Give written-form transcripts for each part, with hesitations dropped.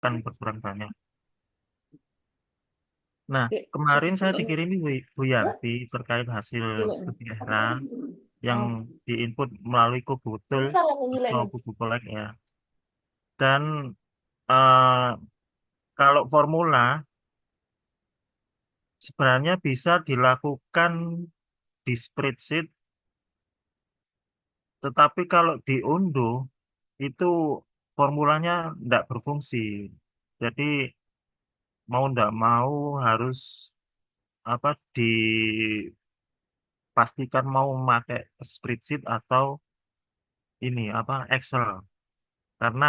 kan berkurang banyak. Nah, Dek, kemarin saya sedikit. dikirimi Bu Yanti terkait hasil Cilik. studi heran yang Oh, diinput melalui Kubutul bentar aku nyilek atau nih. Kubu Kolek ya. Dan eh, kalau formula sebenarnya bisa dilakukan di spreadsheet, tetapi kalau diunduh itu formulanya tidak berfungsi. Jadi mau tidak mau harus apa dipastikan mau memakai spreadsheet atau ini apa Excel karena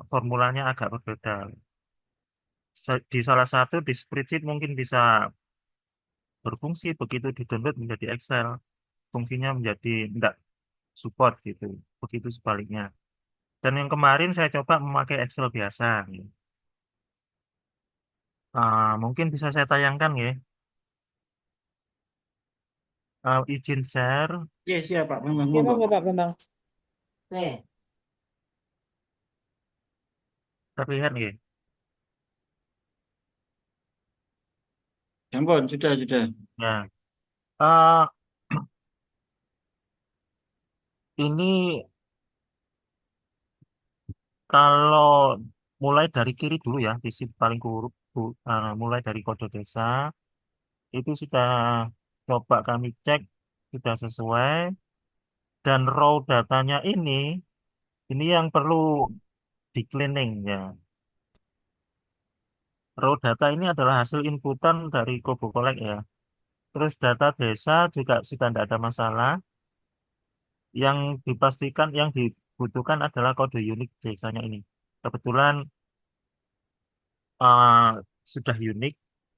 formulanya agak berbeda. Di salah satu di spreadsheet mungkin bisa berfungsi begitu di-download menjadi Excel, fungsinya menjadi tidak support gitu. Begitu sebaliknya. Dan yang kemarin saya coba memakai Excel biasa. Mungkin bisa saya tayangkan ya. Izin share, Iya, siap Pak Bambang. Ya, monggo Pak Bambang. Nih. terlihat ya. Ampun, sudah. Ya, eh, ini kalau mulai dari kiri dulu ya, di sisi paling mulai dari kode desa, itu sudah coba kami cek, sudah sesuai, dan raw datanya ini yang perlu di cleaning ya. Raw data ini adalah hasil inputan dari Kobo Kolek ya. Terus data desa juga sudah tidak ada masalah. Yang dipastikan, yang dibutuhkan adalah kode unik desanya ini. Kebetulan eh, sudah unik,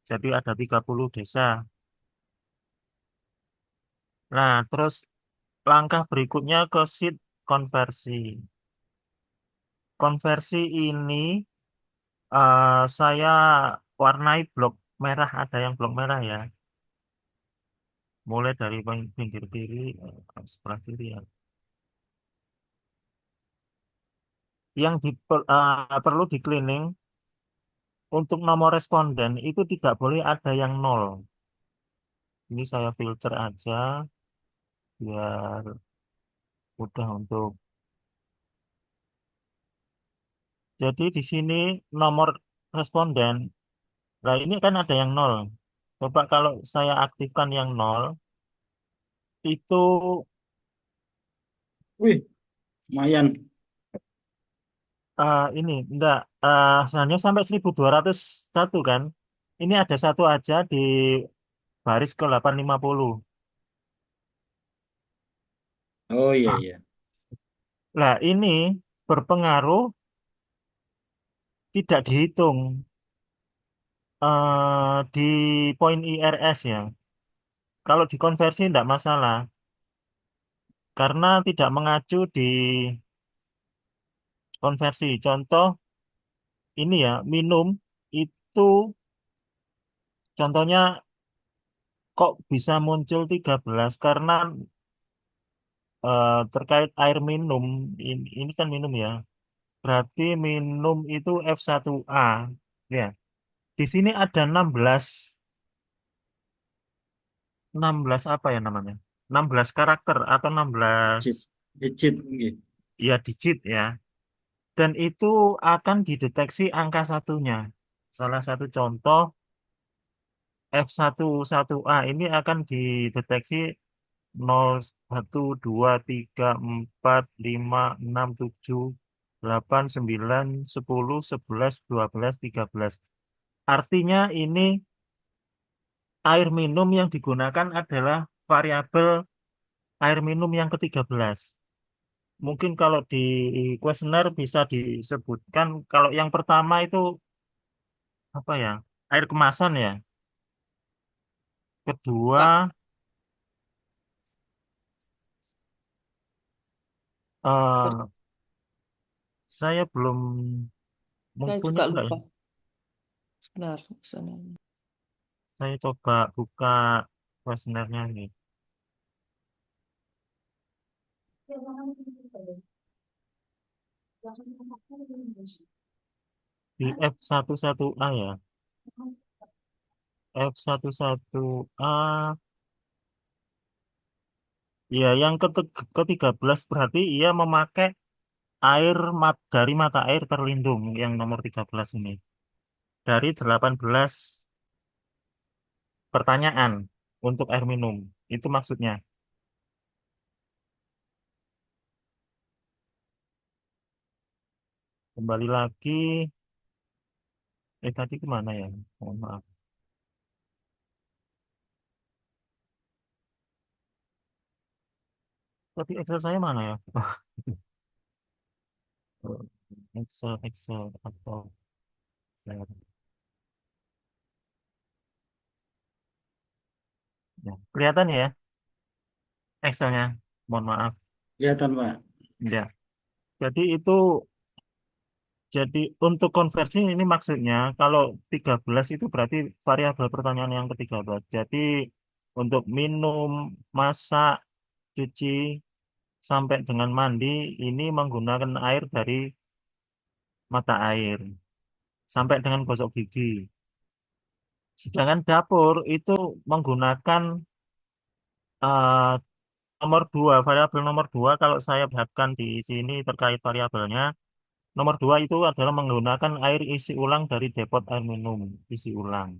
jadi ada 30 desa. Nah, terus langkah berikutnya ke sheet konversi. Konversi ini saya warnai blok merah, ada yang blok merah ya. Mulai dari pinggir kiri, sebelah kiri ya. Yang perlu di cleaning untuk nomor responden itu tidak boleh ada yang nol. Ini saya filter aja biar mudah untuk. Jadi di sini nomor responden. Nah, ini kan ada yang nol. Coba kalau saya aktifkan yang nol, itu Wih, lumayan. ini enggak hanya sampai 1201 kan. Ini ada satu aja di baris ke 850. Oh iya. Nah, ini berpengaruh tidak dihitung di poin IRS ya. Kalau dikonversi tidak masalah karena tidak mengacu di konversi. Contoh ini ya, minum itu contohnya kok bisa muncul 13 karena terkait air minum ini kan minum ya. Berarti minum itu F1A. Ya. Di sini ada 16 apa ya namanya? 16 karakter atau 16 Digit. Digit. Nggih. ya digit ya. Dan itu akan dideteksi angka satunya. Salah satu contoh F11A ini akan dideteksi 0, 1, 2, 3, 4, 5, 6, 7, 8, 9, 10, 11, 12, 13. Artinya ini air minum yang digunakan adalah variabel air minum yang ke-13. Mungkin kalau di kuesioner bisa disebutkan, kalau yang pertama itu apa ya? Air kemasan ya. Pak, Kedua, ter- eh, saya belum saya punya juga enggak ya? lupa. Sebentar. Sana. Saya coba buka kuesionernya nih. di F11A ya. F11A, ya yang ke-13 berarti ia memakai dari mata air terlindung yang nomor 13 ini. Dari 18 pertanyaan untuk air minum. Itu maksudnya. Kembali lagi, tadi kemana ya? Mohon maaf. Tadi Excel saya mana ya? Excel atau ya. Kelihatan ya Excelnya? Mohon maaf. Kelihatan, Pak. Ya. Jadi itu Jadi untuk konversi ini maksudnya kalau 13 itu berarti variabel pertanyaan yang ke-13. Jadi untuk minum, masak, cuci, sampai dengan mandi ini menggunakan air dari mata air. Sampai dengan gosok gigi. Sedangkan dapur itu menggunakan eh, nomor 2, variabel nomor 2 kalau saya perhatikan di sini terkait variabelnya. Nomor 2 itu adalah menggunakan air isi ulang dari depot air minum isi ulang.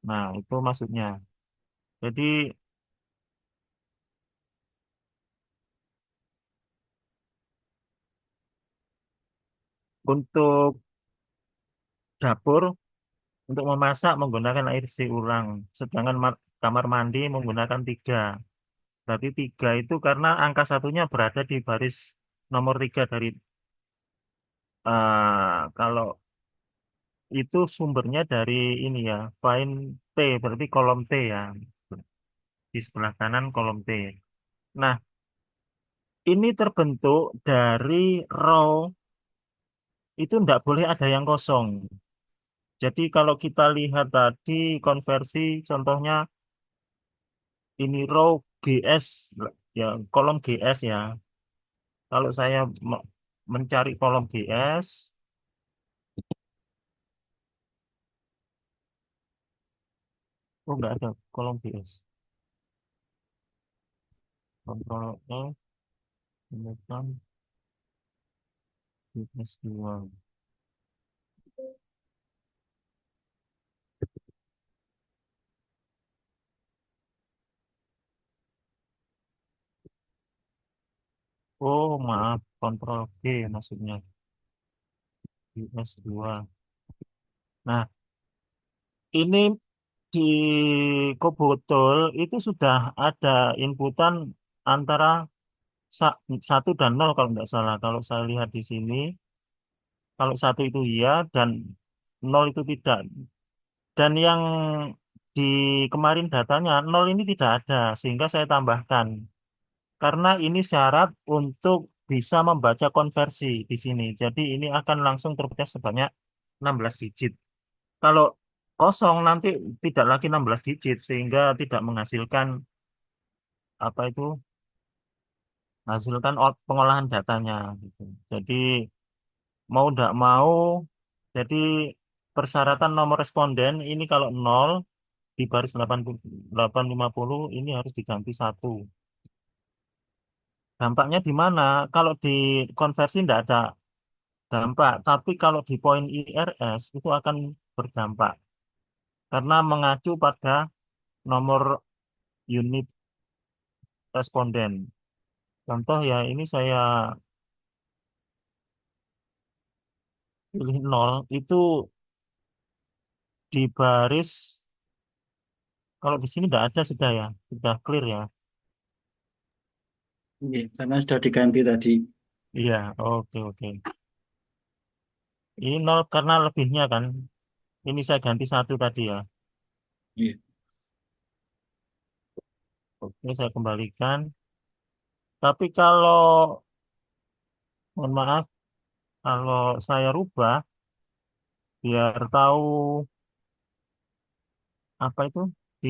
Nah, itu maksudnya. Jadi untuk dapur, untuk memasak menggunakan air isi ulang. Sedangkan kamar mandi menggunakan 3. Berarti 3 itu karena angka satunya berada di baris nomor 3 dari kalau itu sumbernya dari ini ya, find T, berarti kolom T ya. Di sebelah kanan kolom T. Nah, ini terbentuk dari row itu tidak boleh ada yang kosong. Jadi kalau kita lihat tadi konversi contohnya ini row GS ya kolom GS ya. Kalau saya mencari kolom GS, oh nggak ada kolom GS. Kontrol E, temukan GS 2. Oh maaf, kontrol G maksudnya GS 2. Nah, ini di Kobotol itu sudah ada inputan antara 1 dan 0 kalau nggak salah. Kalau saya lihat di sini, kalau 1 itu iya dan 0 itu tidak. Dan yang di kemarin datanya 0 ini tidak ada, sehingga saya tambahkan. Karena ini syarat untuk bisa membaca konversi di sini. Jadi ini akan langsung terbaca sebanyak 16 digit. Kalau kosong nanti tidak lagi 16 digit, sehingga tidak menghasilkan apa itu, hasilkan pengolahan datanya. Gitu. Jadi mau tidak mau, jadi persyaratan nomor responden ini kalau 0 di baris 850 ini harus diganti 1. Dampaknya di mana? Kalau di konversi tidak ada dampak, tapi kalau di poin IRS itu akan berdampak karena mengacu pada nomor unit responden. Contoh ya, ini saya pilih 0 itu di baris, kalau di sini tidak ada sudah ya, sudah clear ya. Iya, karena sudah diganti tadi. Iya, oke oke. Ini 0 karena lebihnya kan. Ini saya ganti 1 tadi ya. Iya. Oke, saya kembalikan. Tapi kalau, mohon maaf, kalau saya rubah, biar tahu apa itu, di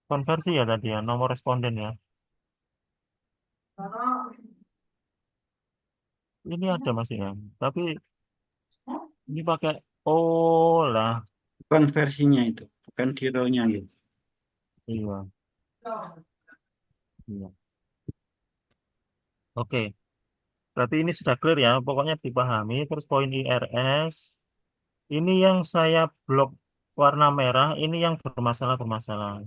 konversi ya tadi ya, nomor responden ya. Ini ada masih ya. Tapi Ini pakai oh lah. Bukan versinya itu, bukan di raw-nya gitu. Iya, iya. Oke, berarti ini sudah clear ya. Pokoknya dipahami. Terus poin IRS. Ini yang saya blok warna merah. Ini yang bermasalah-bermasalah.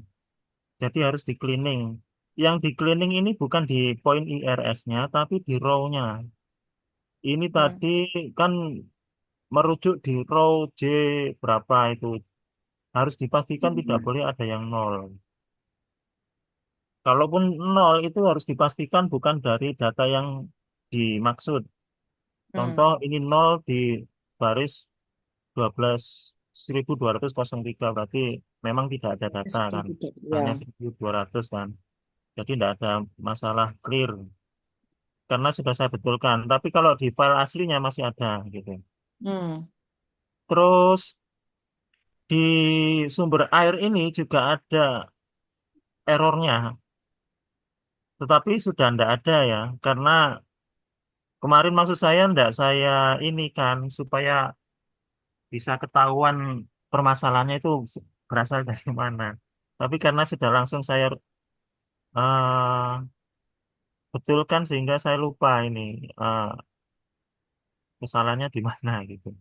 Jadi harus di cleaning. Yang di cleaning ini bukan di poin IRS-nya, tapi di row-nya. Ini Hmm. tadi kan merujuk di row J berapa itu. Harus dipastikan tidak Hmm. boleh ada yang nol. Kalaupun nol itu harus dipastikan bukan dari data yang dimaksud. Hmm. Contoh ini nol di baris 12.203 berarti memang tidak ada data kan. Hanya Ya. 1.200 kan. Jadi tidak ada masalah clear karena sudah saya betulkan. Tapi kalau di file aslinya masih ada gitu. Hmm. Terus di sumber air ini juga ada errornya, tetapi sudah tidak ada ya, karena kemarin maksud saya tidak saya ini kan supaya bisa ketahuan permasalahannya itu berasal dari mana. Tapi karena sudah langsung saya betulkan sehingga saya lupa ini eh, kesalahannya di mana gitu.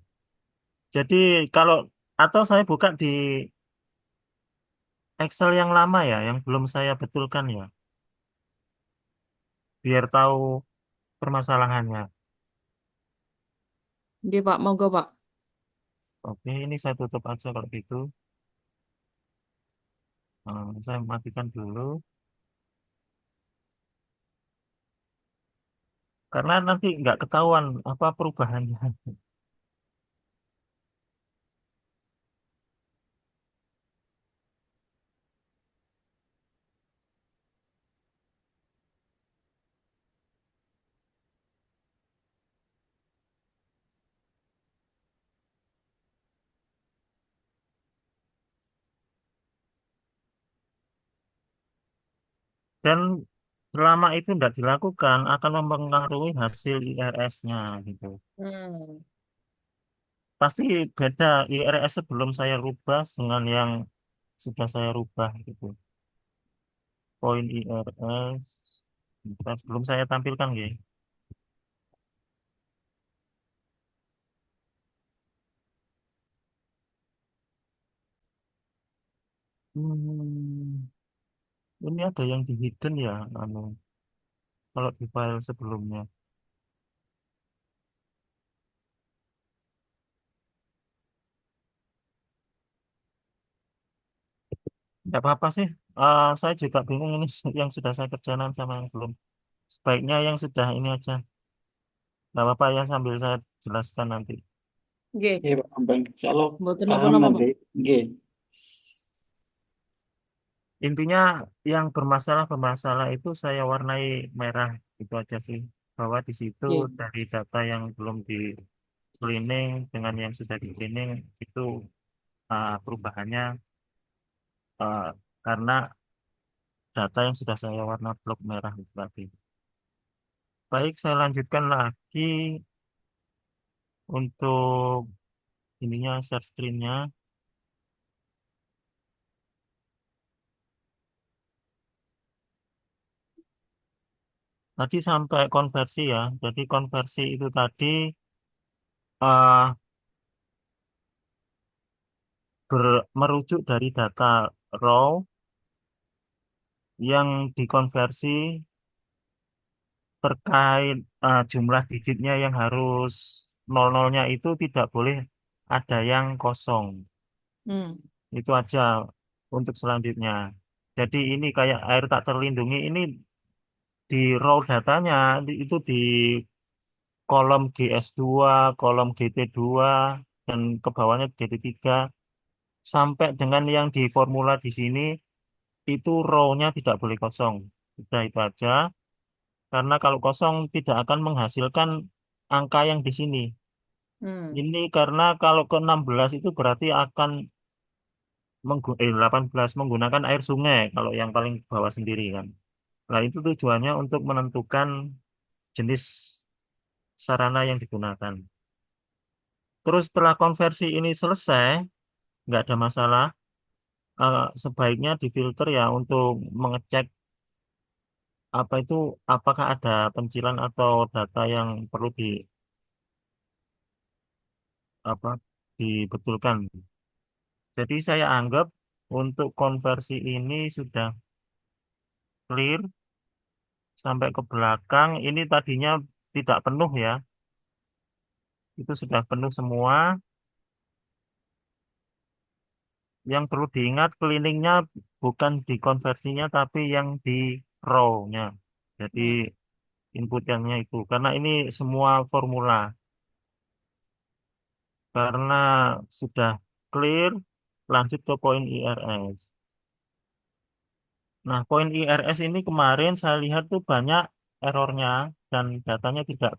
Jadi kalau atau saya buka di Excel yang lama ya, yang belum saya betulkan ya, biar tahu permasalahannya. Dia Pak, mau go Pak. Oke, ini saya tutup aja kalau gitu. Saya matikan dulu. Karena nanti nggak ketahuan apa perubahannya. Dan selama itu tidak dilakukan akan mempengaruhi hasil IRS-nya gitu. Hmm. Pasti beda IRS sebelum saya rubah dengan yang sudah saya rubah gitu. Poin IRS. Bentar, sebelum saya tampilkan ya. Hmm, ini ada yang di hidden ya, anu, kalau di file sebelumnya. Tidak apa-apa sih. Saya juga bingung ini yang sudah saya kerjakan sama yang belum. Sebaiknya yang sudah ini aja. Tidak apa-apa ya sambil saya jelaskan nanti. Oke. Iya, Pak Bambang. Insya Allah Mboten paham napa-napa nanti. Pak. Nggih. Intinya yang bermasalah-bermasalah itu saya warnai merah itu aja sih. Bahwa di situ Oke. dari data yang belum di cleaning dengan yang sudah di cleaning itu perubahannya uh, karena data yang sudah saya warna blok merah itu tadi. Baik, saya lanjutkan lagi untuk ininya share screen-nya. Tadi sampai konversi ya. Jadi konversi itu tadi uh, merujuk dari data raw yang dikonversi terkait jumlah digitnya yang harus nol-nolnya itu tidak boleh ada yang kosong. Hmm. Itu aja untuk selanjutnya. Jadi ini kayak air tak terlindungi ini di raw datanya itu di kolom GS2, kolom GT2 dan ke bawahnya GT3 sampai dengan yang di formula di sini itu row-nya tidak boleh kosong. Sudah itu aja. Karena kalau kosong tidak akan menghasilkan angka yang di sini. Hmm. Ini karena kalau ke 16 itu berarti akan 18 menggunakan air sungai kalau yang paling bawah sendiri kan. Nah, itu tujuannya untuk menentukan jenis sarana yang digunakan. Terus setelah konversi ini selesai, nggak ada masalah, sebaiknya difilter ya untuk mengecek apa itu, apakah ada pencilan atau data yang perlu apa dibetulkan. Jadi saya anggap untuk konversi ini sudah clear sampai ke belakang. Ini tadinya tidak penuh ya, itu sudah penuh semua. Yang perlu diingat cleaningnya bukan di konversinya tapi yang di raw-nya. Jadi Hmm. input yang itu karena ini semua formula. Karena sudah clear, lanjut ke poin IRS. Nah, poin IRS ini kemarin saya lihat tuh banyak errornya dan datanya tidak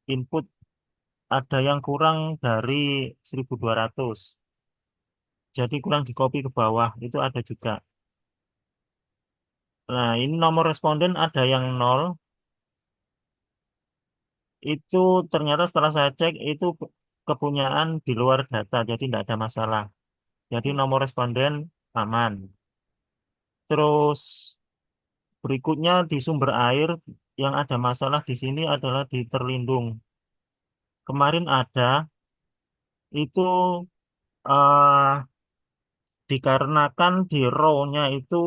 terinput. Ada yang kurang dari 1.200. Jadi kurang di copy ke bawah, itu ada juga. Nah, ini nomor responden ada yang nol. Itu ternyata setelah saya cek, itu kepunyaan di luar data, jadi tidak ada masalah. Jadi Hmm. nomor responden aman. Terus berikutnya di sumber air yang ada masalah di sini adalah di Terlindung. Kemarin ada itu eh, dikarenakan di row-nya itu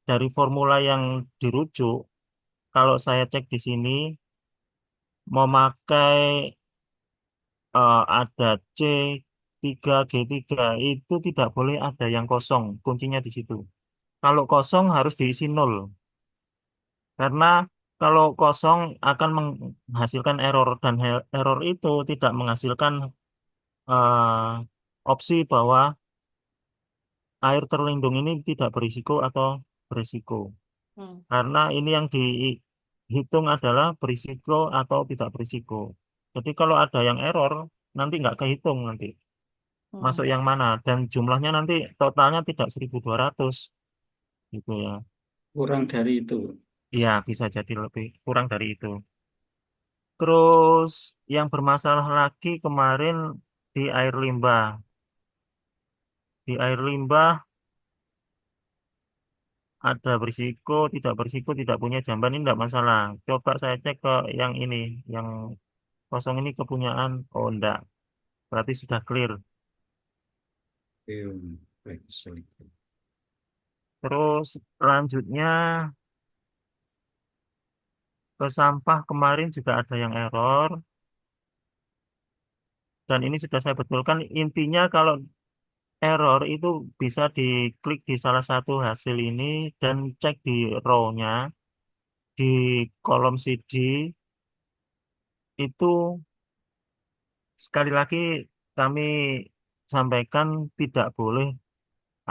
dari formula yang dirujuk. Kalau saya cek di sini memakai ada C3G3 itu tidak boleh ada yang kosong. Kuncinya di situ. Kalau kosong harus diisi nol. Karena kalau kosong akan menghasilkan error dan error itu tidak menghasilkan opsi bahwa air terlindung ini tidak berisiko atau berisiko. Hmm. Karena ini yang dihitung adalah berisiko atau tidak berisiko. Jadi kalau ada yang error, nanti nggak kehitung nanti. Masuk Hmm. yang mana. Dan jumlahnya nanti totalnya tidak 1.200 gitu ya. Kurang dari itu. Iya, bisa jadi lebih kurang dari itu. Terus yang bermasalah lagi kemarin di air limbah. Di air limbah ada berisiko, tidak berisiko, tidak punya jamban ini tidak masalah. Coba saya cek ke yang ini, yang kosong ini kepunyaan. Oh enggak, berarti sudah clear. Baik, sorry. Terus lanjutnya ke sampah kemarin juga ada yang error. Dan ini sudah saya betulkan. Intinya kalau error itu bisa diklik di salah satu hasil ini dan cek di row-nya, di kolom CD itu sekali lagi kami sampaikan tidak boleh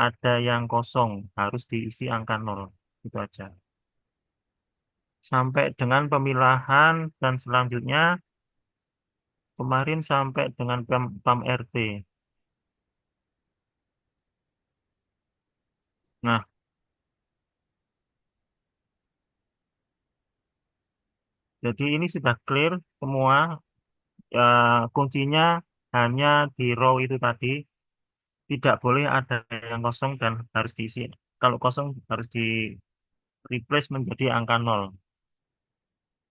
ada yang kosong, harus diisi angka nol. Itu aja. Sampai dengan pemilahan dan selanjutnya kemarin sampai dengan PAM RT. Nah, jadi ini sudah clear semua. Kuncinya hanya di row itu tadi. Tidak boleh ada yang kosong dan harus diisi. Kalau kosong harus di replace menjadi angka nol.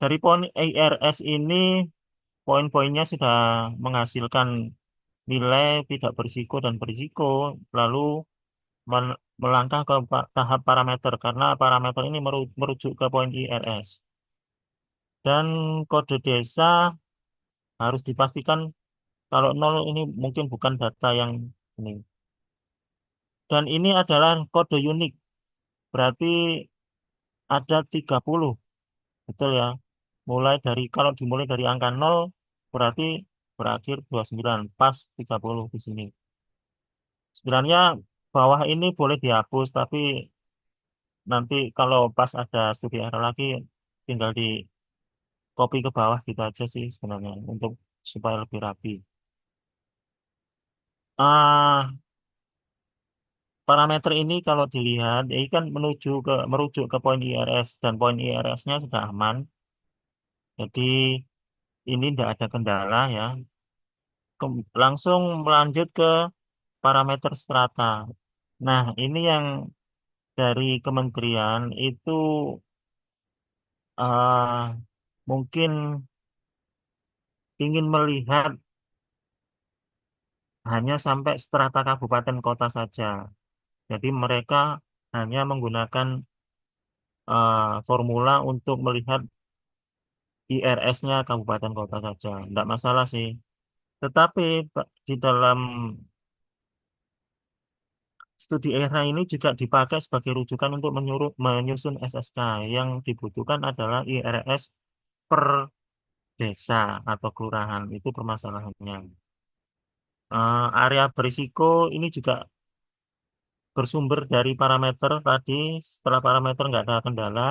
Dari poin IRS ini, poin-poinnya sudah menghasilkan nilai tidak berisiko dan berisiko, lalu melangkah ke tahap parameter karena parameter ini merujuk ke poin IRS. Dan kode desa harus dipastikan kalau nol ini mungkin bukan data yang ini. Dan ini adalah kode unik, berarti ada 30, betul ya. Mulai dari kalau dimulai dari angka nol berarti berakhir 29 pas 30 di sini. Sebenarnya bawah ini boleh dihapus tapi nanti kalau pas ada studi error lagi tinggal di copy ke bawah gitu aja sih sebenarnya untuk supaya lebih rapi. Ah, parameter ini kalau dilihat ini kan merujuk ke poin IRS dan poin IRS-nya sudah aman. Jadi ini tidak ada kendala ya. langsung melanjut ke parameter strata. Nah, ini yang dari kementerian itu mungkin ingin melihat hanya sampai strata kabupaten kota saja. Jadi mereka hanya menggunakan formula untuk melihat IRS-nya kabupaten kota saja. Tidak masalah sih. Tetapi di dalam studi era ini juga dipakai sebagai rujukan untuk menyusun SSK. Yang dibutuhkan adalah IRS per desa atau kelurahan. Itu permasalahannya. Area berisiko ini juga bersumber dari parameter tadi. Setelah parameter nggak ada kendala,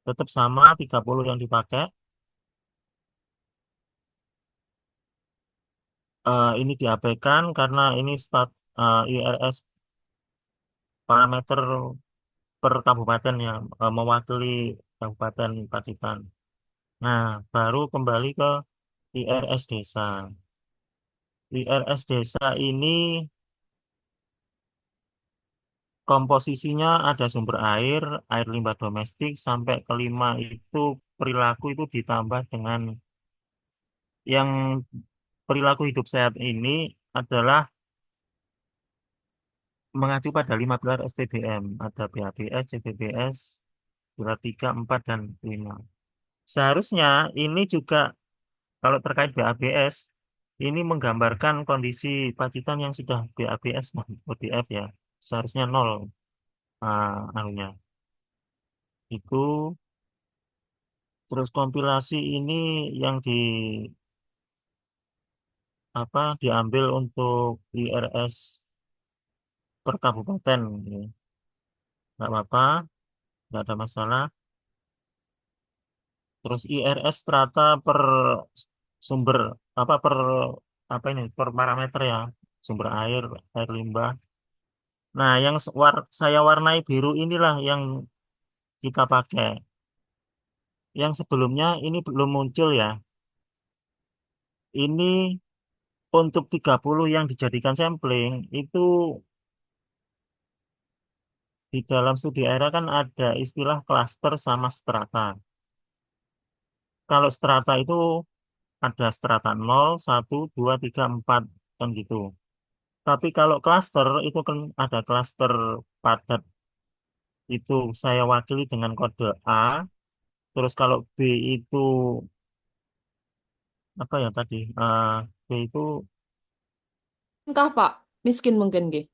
tetap sama 30 yang dipakai. Ini diabaikan karena ini IRS parameter per kabupaten yang mewakili Kabupaten Pacitan. Nah, baru kembali ke IRS desa. IRS desa ini komposisinya ada sumber air limbah domestik, sampai kelima itu perilaku itu ditambah dengan yang perilaku hidup sehat ini adalah mengacu pada 5 pilar SPBM. Ada BABS, CBBS, pilar 3, 4, dan 5. Seharusnya ini juga kalau terkait BABS, ini menggambarkan kondisi Pacitan yang sudah BABS, ODF ya. Seharusnya nol anunya. Itu terus kompilasi ini yang diambil untuk IRS per kabupaten. Ya. Nggak apa-apa, nggak ada masalah. Terus IRS strata per sumber per ini per parameter ya, sumber air limbah. Nah, yang saya warnai biru inilah yang kita pakai. Yang sebelumnya ini belum muncul ya. Ini untuk 30 yang dijadikan sampling itu di dalam studi era kan ada istilah klaster sama strata. Kalau strata itu ada strata 0, 1, 2, 3, 4 kan gitu. Tapi kalau klaster itu kan ada klaster padat, itu saya wakili dengan kode A. Terus kalau B itu apa ya tadi? B itu Engkau Pak, miskin mungkin nggih.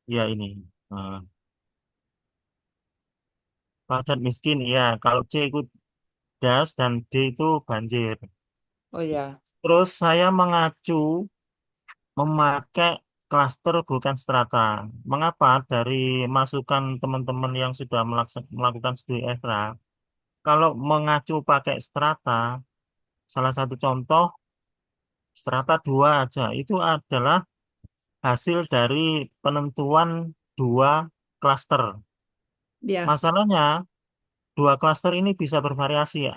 ya ini padat miskin ya. Kalau C itu das dan D itu banjir. Oh ya. Terus saya memakai klaster bukan strata. Mengapa? Dari masukan teman-teman yang sudah melakukan studi ESRA, kalau mengacu pakai strata, salah satu contoh strata 2 aja, itu adalah hasil dari penentuan dua klaster. Ya, Masalahnya, dua klaster ini bisa bervariasi.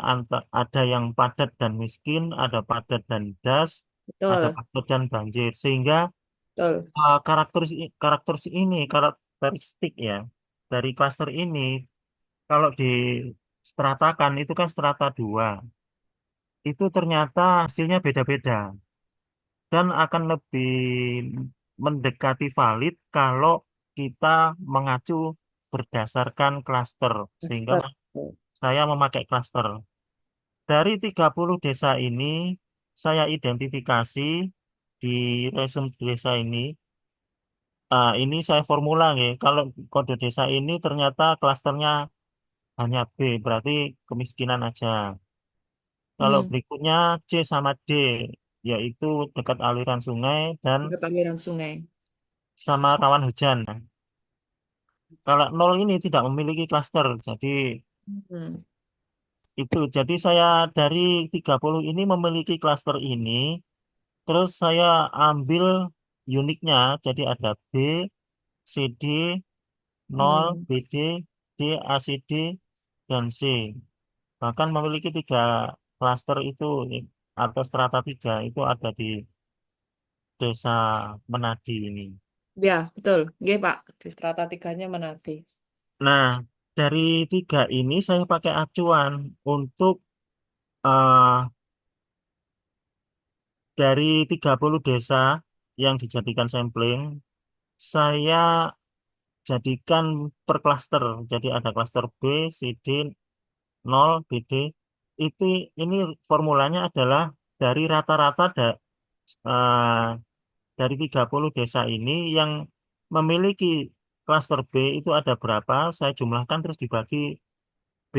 Ada yang padat dan miskin, ada padat dan das, ada betul, padat dan banjir. Sehingga betul. karakteristik ya dari klaster ini kalau distratakan itu kan strata 2 itu ternyata hasilnya beda-beda dan akan lebih mendekati valid kalau kita mengacu berdasarkan klaster, sehingga Master. saya memakai klaster dari 30 desa ini. Saya identifikasi di resume desa ini. Ini saya formula ya. Kalau kode desa ini ternyata klasternya hanya B, berarti kemiskinan aja. Kalau Hmm, berikutnya C sama D, yaitu dekat aliran sungai dan dekat aliran sungai. sama rawan hujan. Kalau nol ini tidak memiliki klaster, jadi Hmm. jadi saya dari 30 ini memiliki klaster ini, terus saya ambil uniknya, jadi ada B, CD, 0, Hmm. BD, D, ACD, dan C. Bahkan memiliki tiga klaster itu atau strata 3 itu ada di Desa Menadi ini. Ya, betul. Nggih, Pak. Di strata tiganya Manado. Nah, dari tiga ini saya pakai acuan untuk eh, dari 30 desa yang dijadikan sampling, saya jadikan per klaster. Jadi ada klaster B, C, D, 0, BD. Itu ini formulanya adalah dari rata-rata eh, dari 30 desa ini yang memiliki klaster B itu ada berapa, saya jumlahkan terus dibagi B.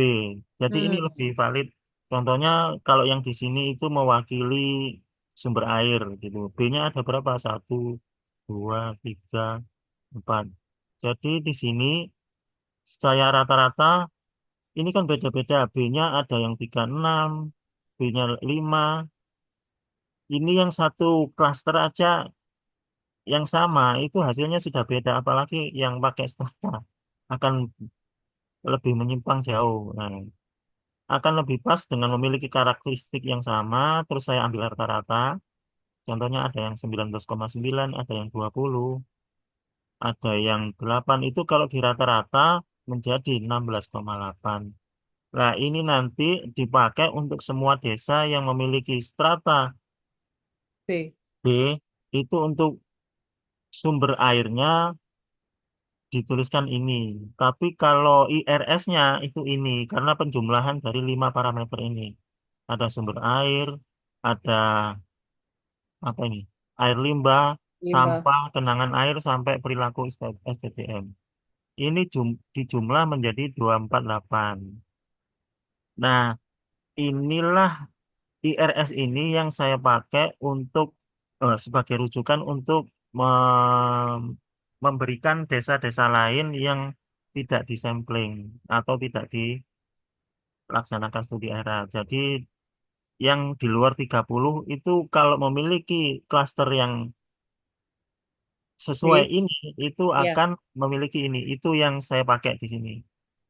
Jadi ini Hmm. lebih valid. Contohnya kalau yang di sini itu mewakili sumber air gitu. B-nya ada berapa? Satu, dua, tiga, empat. Jadi di sini saya rata-rata ini kan beda-beda. B-nya ada yang 36, B-nya 5. Ini yang satu klaster aja yang sama itu hasilnya sudah beda. Apalagi yang pakai strata akan lebih menyimpang jauh. Nah, akan lebih pas dengan memiliki karakteristik yang sama, terus saya ambil rata-rata. Contohnya ada yang 19,9, ada yang 20, ada yang 8. Itu kalau di rata-rata menjadi 16,8. Nah, ini nanti dipakai untuk semua desa yang memiliki strata B. B, itu untuk sumber airnya dituliskan ini. Tapi kalau IRS-nya itu ini, karena penjumlahan dari 5 parameter ini. Ada sumber air, ada apa ini? Air limbah, Limbah. sampah, genangan air sampai perilaku SDTM. Ini dijumlah menjadi 248. Nah, inilah IRS ini yang saya pakai untuk sebagai rujukan untuk memberikan desa-desa lain yang tidak disampling atau tidak dilaksanakan studi era. Jadi yang di luar 30 itu kalau memiliki klaster yang sesuai B. ini itu Ya. akan memiliki ini. Itu yang saya pakai di sini.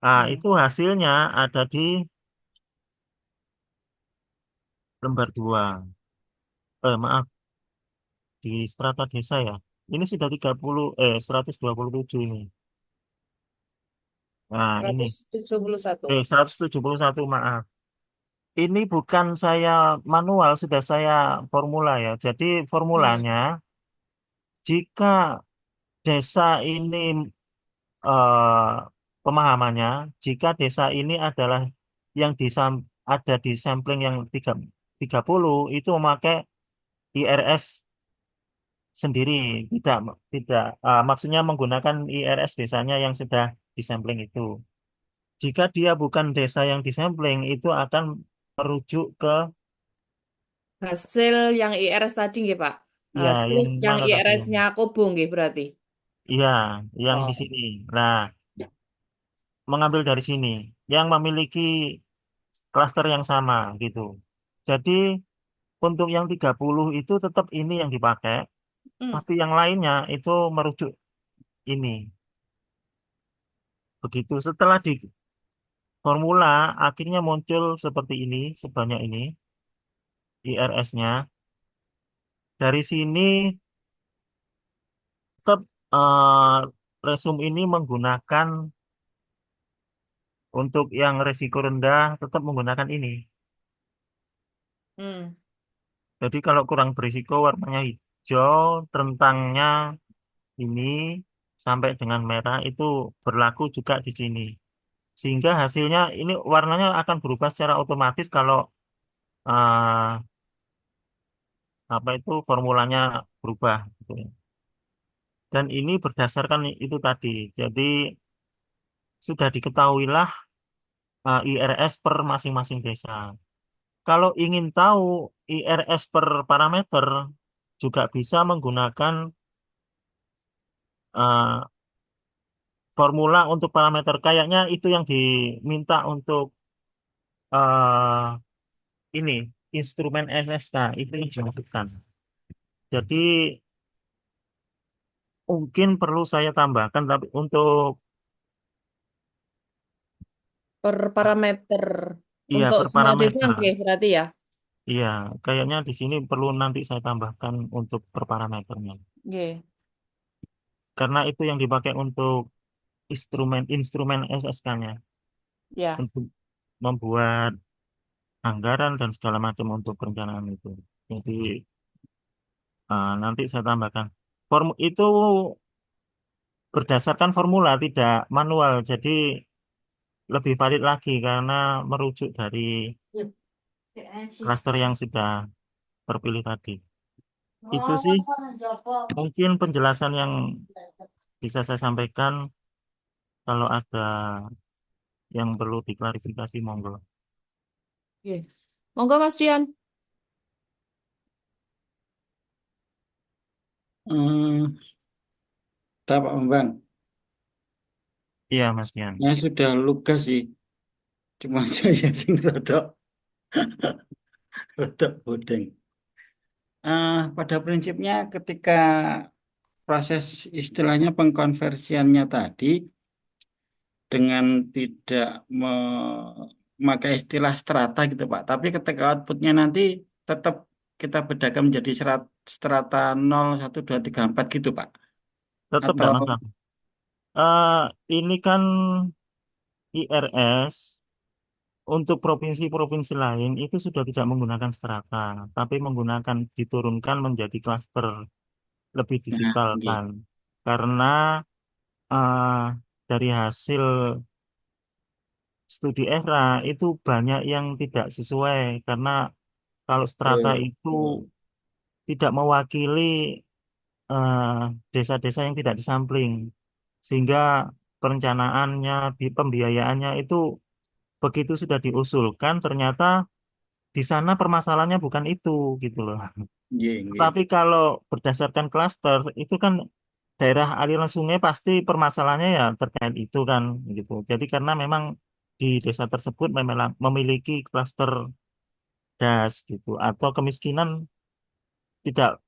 Nah, Hmm. itu hasilnya ada di lembar 2. Maaf, di strata desa ya. Ini sudah 127 ini. Nah, ini 171. 171 maaf. Ini bukan saya manual, sudah saya formula ya. Jadi Hmm. formulanya jika desa ini eh, pemahamannya, jika desa ini adalah yang ada di sampling yang 30 itu memakai IRS sendiri, tidak tidak maksudnya menggunakan IRS desanya yang sudah disampling itu. Jika dia bukan desa yang disampling, itu akan merujuk ke Hasil yang IRS tadi nggih, Pak. ya Hasil yang yang mana tadi yang IRS-nya Kobo nggih berarti. iya yang di Oh. sini. Nah, mengambil dari sini yang memiliki klaster yang sama gitu. Jadi untuk yang 30 itu tetap ini yang dipakai, Hmm. tapi yang lainnya itu merujuk ini. Begitu setelah di formula akhirnya muncul seperti ini, sebanyak ini IRS-nya. Dari sini tetap resume ini menggunakan untuk yang resiko rendah tetap menggunakan ini. Hmm. Jadi kalau kurang berisiko warnanya hijau, rentangnya ini sampai dengan merah itu berlaku juga di sini. Sehingga hasilnya ini warnanya akan berubah secara otomatis kalau eh, apa itu formulanya berubah gitu ya. Dan ini berdasarkan itu tadi. Jadi sudah diketahuilah IRS per masing-masing desa. Kalau ingin tahu IRS per parameter juga bisa menggunakan eh, formula untuk parameter. Kayaknya itu yang diminta untuk eh, ini instrumen SSK itu yang dimasukkan. Jadi mungkin perlu saya tambahkan tapi untuk Per parameter iya untuk per semua desa parameter. nggih berarti ya. Iya, kayaknya di sini perlu nanti saya tambahkan untuk per parameternya. Nggih. Karena itu yang dipakai untuk instrumen SSK-nya Ya. untuk membuat anggaran dan segala macam untuk perencanaan itu. Jadi nanti saya tambahkan. Form itu berdasarkan formula, tidak manual. Jadi lebih valid lagi karena merujuk dari klaster yang sudah terpilih tadi. Itu sih mungkin penjelasan yang bisa saya sampaikan. Kalau ada yang perlu diklarifikasi, monggo. Nggih. Monggo Mas Dian. Hmm, Pak Bambang, Iya, Mas Yan. ya sudah lugas sih. Cuma saya sing rada bodeng. Pada prinsipnya ketika proses istilahnya pengkonversiannya tadi dengan tidak memakai istilah strata gitu Pak. Tapi ketika outputnya nanti tetap kita bedakan menjadi strata 0, 1, 2, 3, 4 gitu Pak. Tetap Atau tidak masalah. Eh, ini kan IRS untuk provinsi-provinsi lain itu sudah tidak menggunakan strata, tapi menggunakan diturunkan menjadi klaster, lebih nah, digitalkan. nggih. Karena eh, dari hasil studi ERA itu banyak yang tidak sesuai karena kalau strata itu Betul. tidak mewakili eh, desa-desa yang tidak disampling, sehingga perencanaannya, pembiayaannya itu begitu sudah diusulkan, ternyata di sana permasalahannya bukan itu gitu loh. Nggih, nggih. Tapi kalau berdasarkan klaster itu kan daerah aliran sungai pasti permasalahannya ya terkait itu kan gitu. Jadi karena memang di desa tersebut memang memiliki klaster das gitu atau kemiskinan tidak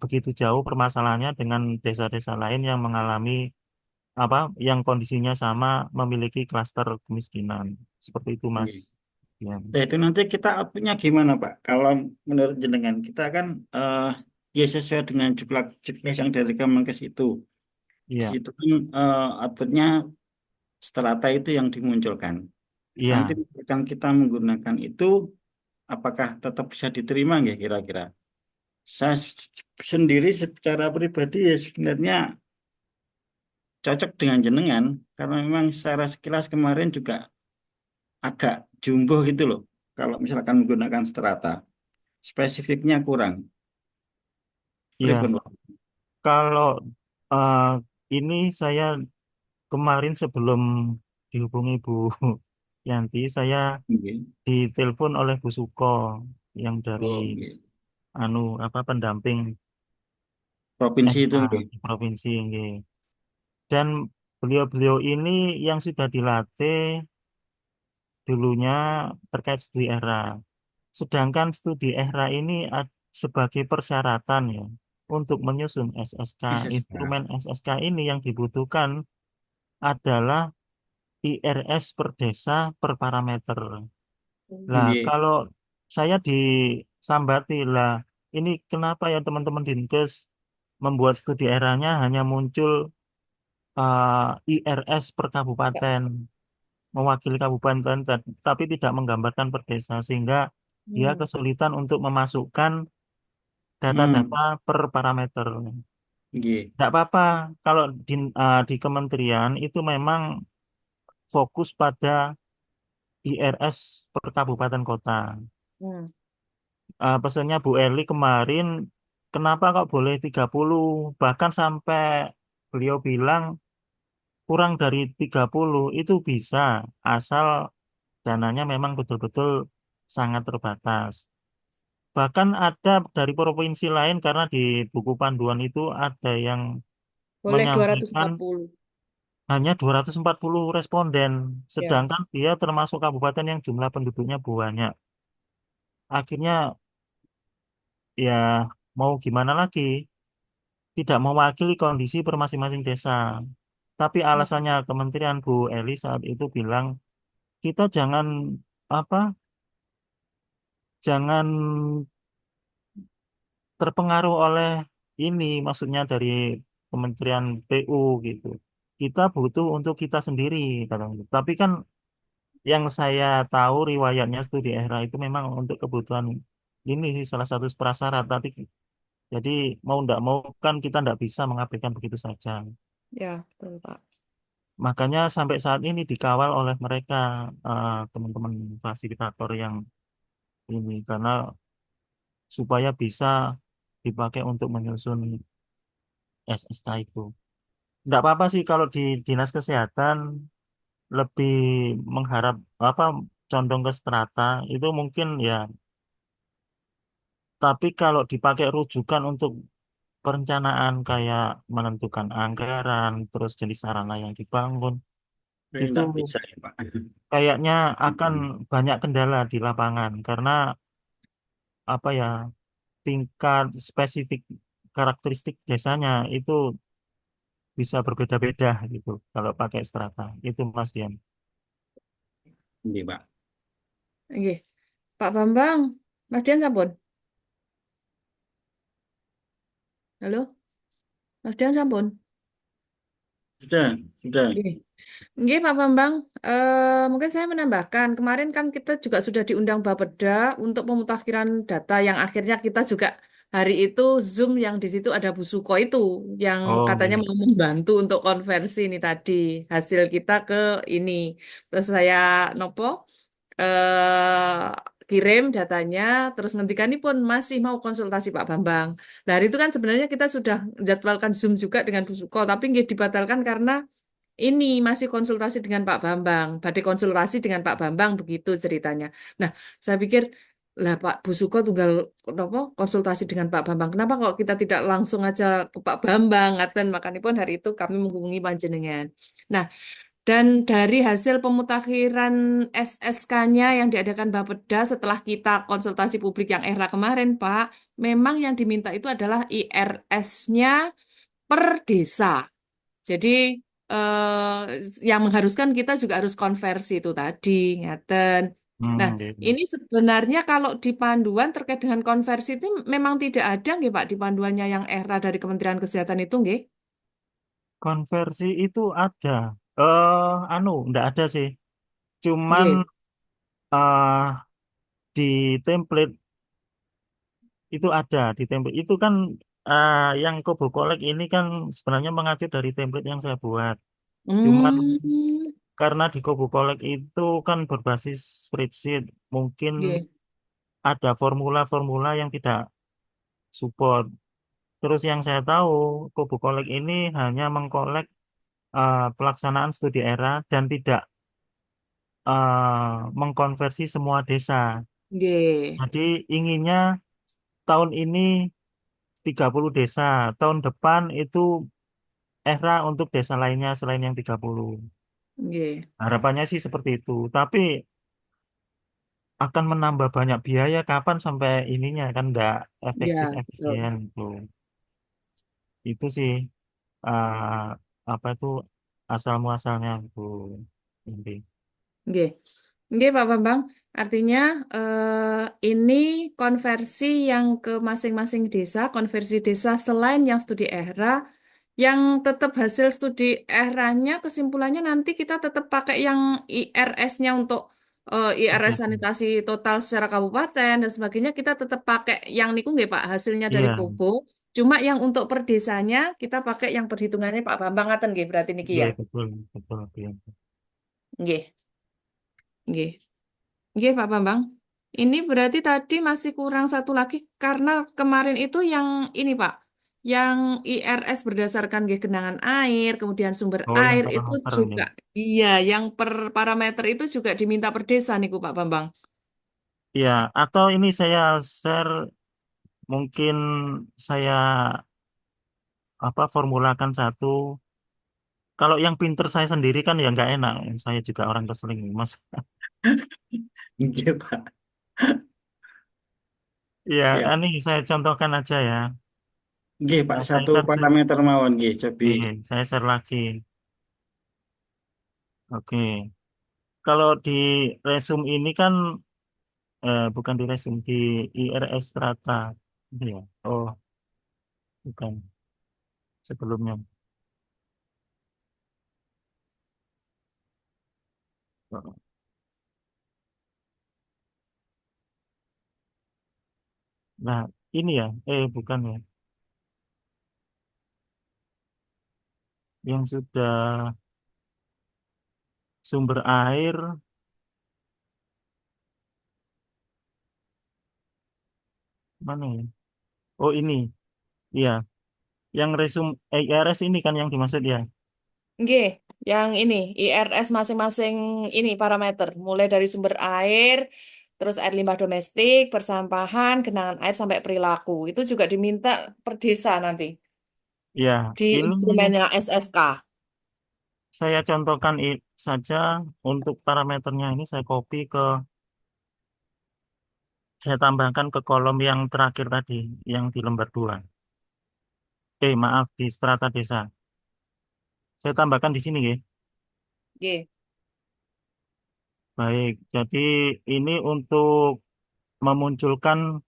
begitu jauh permasalahannya dengan desa-desa lain yang mengalami apa yang kondisinya sama memiliki klaster kemiskinan. Seperti itu Mas. Nggih. Ya. Nah, itu nanti kita outputnya gimana, Pak? Kalau menurut jenengan, kita kan ya sesuai dengan juknis yang dari Kemenkes itu. Di Iya, situ kan outputnya strata itu yang dimunculkan. Nanti iya, misalkan kita menggunakan itu, apakah tetap bisa diterima nggak kira-kira? Saya sendiri secara pribadi ya sebenarnya cocok dengan jenengan, karena memang secara sekilas kemarin juga agak jumbo gitu loh. Kalau misalkan menggunakan strata. Spesifiknya kurang. iya. Pripun, Pak? Kalau eh, ini saya kemarin sebelum dihubungi Bu Yanti, saya Nggih. ditelepon oleh Bu Suko yang dari Oh, nggih. anu apa pendamping Provinsi itu SK nggih. di provinsi ini. Dan beliau-beliau ini yang sudah dilatih dulunya terkait studi ERA. Sedangkan studi ERA ini sebagai persyaratan ya untuk menyusun SSK. SSK. Instrumen SSK ini yang dibutuhkan adalah IRS per desa per parameter. Lah, Nggih. kalau saya disambati lah, ini kenapa ya teman-teman Dinkes membuat studi eranya hanya muncul IRS per kabupaten, mewakili kabupaten, tapi tidak menggambarkan per desa, sehingga dia Hmm. kesulitan untuk memasukkan Hmm. data-data per parameter. Nggih. Tidak apa-apa, kalau di kementerian itu memang fokus pada IRS per kabupaten kota. Hmm. Pesannya Bu Eli kemarin, kenapa kok boleh 30? Bahkan sampai beliau bilang kurang dari 30 itu bisa, asal dananya memang betul-betul sangat terbatas. Bahkan ada dari provinsi lain, karena di buku panduan itu ada yang Boleh menyampaikan 240. hanya 240 responden, Ya. sedangkan dia termasuk kabupaten yang jumlah penduduknya banyak. Akhirnya ya mau gimana lagi? Tidak mewakili kondisi per masing-masing desa. Tapi Hmm. alasannya Kementerian Bu Eli saat itu bilang, kita jangan apa jangan terpengaruh oleh ini, maksudnya dari Kementerian PU gitu. Kita butuh untuk kita sendiri, katanya. Tapi kan yang saya tahu riwayatnya studi EHRA itu memang untuk kebutuhan ini sih salah satu prasyarat. Tapi jadi mau ndak mau kan kita ndak bisa mengabaikan begitu saja. Ya, betul, Pak. Makanya sampai saat ini dikawal oleh mereka teman-teman fasilitator yang ini karena supaya bisa dipakai untuk menyusun SSK itu. Nggak apa-apa sih kalau di dinas kesehatan lebih mengharap apa condong ke strata itu mungkin ya. Tapi kalau dipakai rujukan untuk perencanaan kayak menentukan anggaran, terus jenis sarana yang dibangun, Ini itu nggak bisa ya, Pak. kayaknya akan banyak kendala di lapangan karena apa ya tingkat spesifik karakteristik desanya itu bisa berbeda-beda gitu kalau pakai strata. Itu Mas Dian. Ini, Pak. Nggih. Pak Bambang, Mas Dian sampun. Halo, Mas Dian sampun. Sudah, sudah. Nggih. Nggih, Pak Bambang. Mungkin saya menambahkan, kemarin kan kita juga sudah diundang Bapeda untuk pemutakhiran data yang akhirnya kita juga hari itu Zoom yang di situ ada Bu Suko itu yang Oh, katanya iya. mau membantu untuk konversi ini tadi hasil kita ke ini. Terus saya nopo kirim datanya, terus ngendikan pun masih mau konsultasi Pak Bambang. Nah, hari itu kan sebenarnya kita sudah jadwalkan Zoom juga dengan Bu Suko, tapi nggih dibatalkan karena ini masih konsultasi dengan Pak Bambang, badai konsultasi dengan Pak Bambang begitu ceritanya. Nah, saya pikir lah Pak Bu Suko tunggal apa konsultasi dengan Pak Bambang. Kenapa kok kita tidak langsung aja ke Pak Bambang? Ngaten makanya pun hari itu kami menghubungi panjenengan. Nah, dan dari hasil pemutakhiran SSK-nya yang diadakan Bapeda setelah kita konsultasi publik yang era kemarin, Pak, memang yang diminta itu adalah IRS-nya per desa. Jadi yang mengharuskan kita juga harus konversi itu tadi, ngaten. Nah, Iya, iya. ini sebenarnya kalau di panduan terkait dengan konversi itu memang tidak ada nggih Pak di panduannya yang era dari Kementerian Kesehatan itu nggih? Konversi itu ada. Anu, enggak ada sih. Cuman Nggih. eh di template itu ada di template itu kan yang Kobo Collect ini kan sebenarnya mengacu dari template yang saya buat. Cuman Hmm, karena di Kobo Collect itu kan berbasis spreadsheet, mungkin nggih, ada formula-formula yang tidak support. Terus yang saya tahu, Kobo Collect ini hanya mengkolek pelaksanaan studi era dan tidak mengkonversi semua desa. nggih, Jadi inginnya tahun ini 30 desa, tahun depan itu era untuk desa lainnya selain yang 30. nggih. Harapannya sih seperti itu. Tapi akan menambah banyak biaya kapan sampai ininya kan nggak efektif Ya, betul. efisien itu. Itu sih eh, apa itu asal muasalnya itu. Inti. Nggih. Nggih, Pak Bambang. Artinya ini konversi yang ke masing-masing desa, konversi desa selain yang studi EHRA, yang tetap hasil studi EHRA-nya kesimpulannya nanti kita tetap pakai yang IRS-nya untuk IRS Oke. sanitasi total secara kabupaten dan sebagainya kita tetap pakai yang niku nggih Pak hasilnya dari Iya, Kobo. Cuma yang untuk per desanya kita pakai yang perhitungannya Pak Bambang ngaten nggih berarti niki iya ya. betul betul. Iya. Nggih, nggih. Nggih, Pak Bambang. Ini berarti tadi masih kurang satu lagi karena kemarin itu yang ini, Pak. Yang IRS berdasarkan genangan air, kemudian sumber Oh yang air itu parameter ini. juga iya, yang per parameter itu juga diminta per desa nih, Pak Bambang. Iya, atau ini saya share mungkin saya apa formulakan satu. Kalau yang pinter saya sendiri kan ya nggak enak. Saya juga orang keseling, Mas. Iya, Pak. Iya, Siap. ini saya contohkan aja ya. Nggih, Pak, Saya satu share, parameter mawon nggih, cobi. saya share lagi. Oke. Kalau di resume ini kan bukan di resume, di IRS Strata. Iya. Oh, bukan. Sebelumnya. Nah, ini ya. Bukan ya. Yang sudah sumber air, mana ya? Oh, ini. Iya. Yang resume IRS ini kan yang dimaksud ya. Nggih, yang ini IRS masing-masing ini parameter, mulai dari sumber air, terus air limbah domestik, persampahan, genangan air sampai perilaku. Itu juga diminta per desa nanti Ya, di ini instrumennya SSK. saya contohkan saja untuk parameternya ini saya copy saya tambahkan ke kolom yang terakhir tadi, yang di lembar 2. Maaf, di strata desa. Saya tambahkan di sini ya. Nggih, Baik, jadi ini untuk memunculkan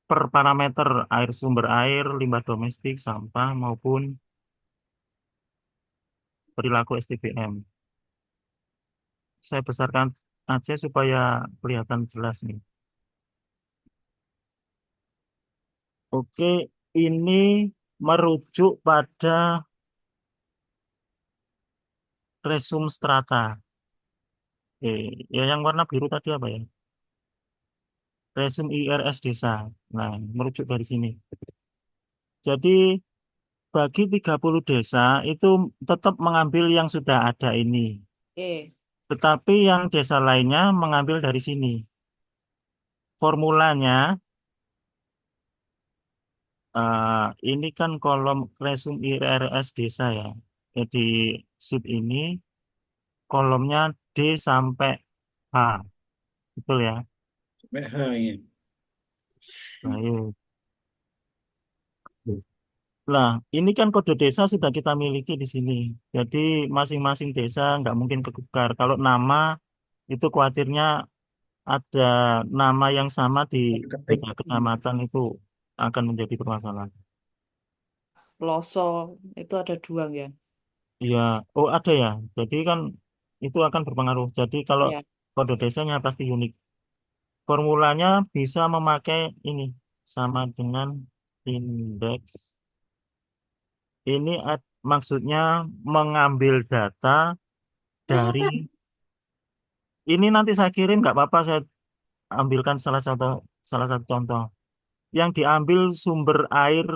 per parameter air sumber air, limbah domestik, sampah maupun perilaku STBM. Saya besarkan aja supaya kelihatan jelas nih. Oke, ini merujuk pada resume strata. Ya yang warna biru tadi apa ya? Resume IRS desa. Nah, merujuk dari sini. Jadi bagi 30 desa itu tetap mengambil yang sudah ada ini. nggih. Tetapi yang desa lainnya mengambil dari sini. Formulanya, ini kan kolom resume IRS desa ya. Jadi sheet ini kolomnya D sampai H. Betul ya? PH ini. Baik. Nah, ini kan kode desa sudah kita miliki di sini. Jadi masing-masing desa nggak mungkin ketukar. Kalau nama itu khawatirnya ada nama yang sama di Ketik. beda kecamatan itu akan menjadi permasalahan. Ploso itu ada dua ya. Iya, oh ada ya. Jadi kan itu akan berpengaruh. Jadi kalau Ya. kode desanya pasti unik. Formulanya bisa memakai ini sama dengan indeks. Ini maksudnya mengambil data dari ini nanti saya kirim nggak apa-apa saya ambilkan salah satu contoh. Yang diambil sumber air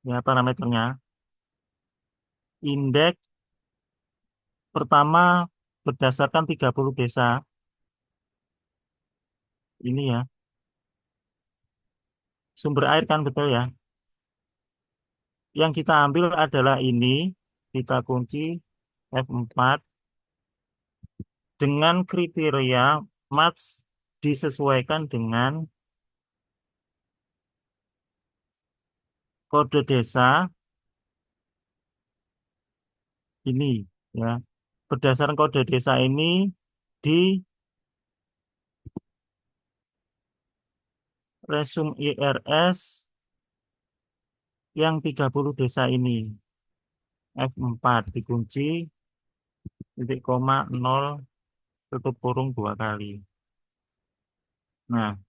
ya parameternya indeks pertama berdasarkan 30 desa ini ya. Sumber air kan betul ya. Yang kita ambil adalah ini kita kunci F4 dengan kriteria match disesuaikan dengan kode desa ini ya. Berdasarkan kode desa ini di resume IRS yang 30 desa ini. F4 dikunci, titik koma, 0, tutup kurung 2 kali. Nah,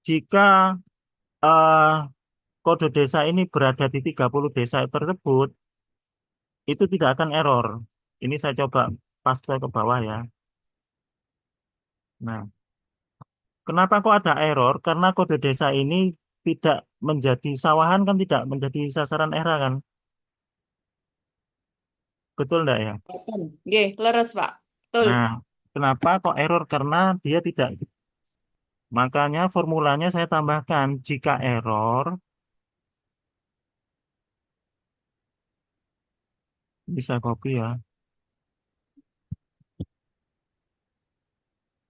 jika eh, kode desa ini berada di 30 desa tersebut, itu tidak akan error. Ini saya coba paste ke bawah ya. Nah, kenapa kok ada error? Karena kode desa ini tidak menjadi sawahan kan tidak menjadi sasaran era kan? Betul enggak ya? Boten. Nggih, leres, Pak. Betul. Nah, kenapa kok error? Karena dia tidak. Makanya formulanya saya tambahkan jika error bisa copy ya.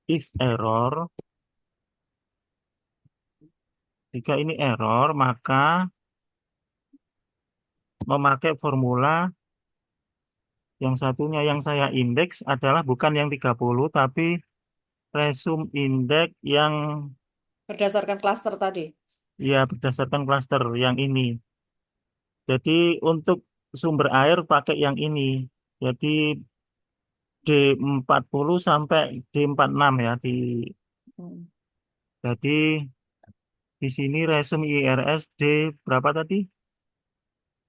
If error, jika ini error maka memakai formula yang satunya yang saya indeks adalah bukan yang 30 tapi resume indeks yang Berdasarkan klaster tadi. ya berdasarkan klaster yang ini. Jadi untuk sumber air pakai yang ini. Jadi D40 sampai D46 ya. Hmm. Jadi di sini resume IRS D berapa tadi?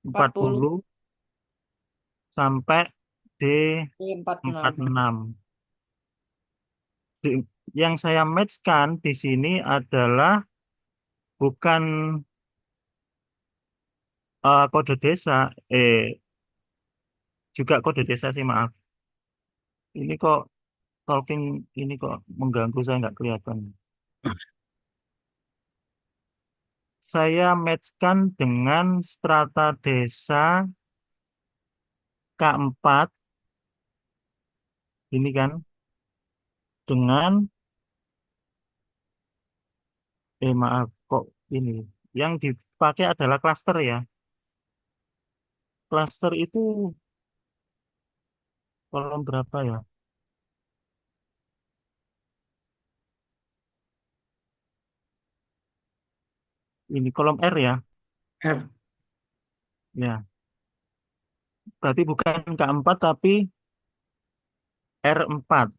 40 40 sampai46. D46. Yang saya matchkan di sini adalah bukan kode desa, juga kode desa sih maaf. Ini kok talking ini kok mengganggu saya nggak kelihatan. Saya matchkan dengan strata desa K4 ini kan dengan maaf kok ini yang dipakai adalah klaster ya. Klaster itu kolom berapa ya? Ini kolom R ya. R. Ya, berarti bukan K4 tapi R4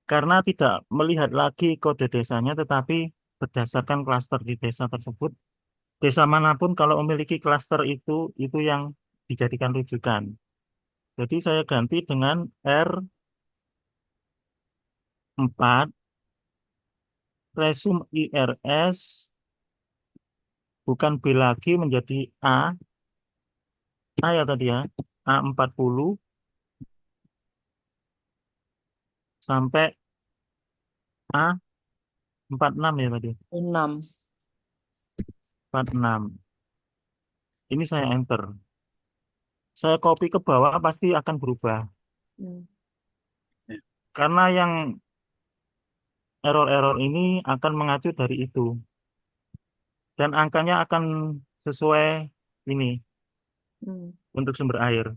karena tidak melihat lagi kode desanya tetapi berdasarkan klaster di desa tersebut. Desa manapun kalau memiliki klaster itu yang dijadikan rujukan. Jadi saya ganti dengan R4 resume IRS bukan B lagi menjadi A ya tadi ya, A40 sampai A46 ya tadi, 6. 46. Ini saya enter. Saya copy ke bawah pasti akan berubah. Hmm. Karena yang error-error ini akan mengacu dari itu. Dan angkanya akan sesuai ini Hmm. untuk sumber air.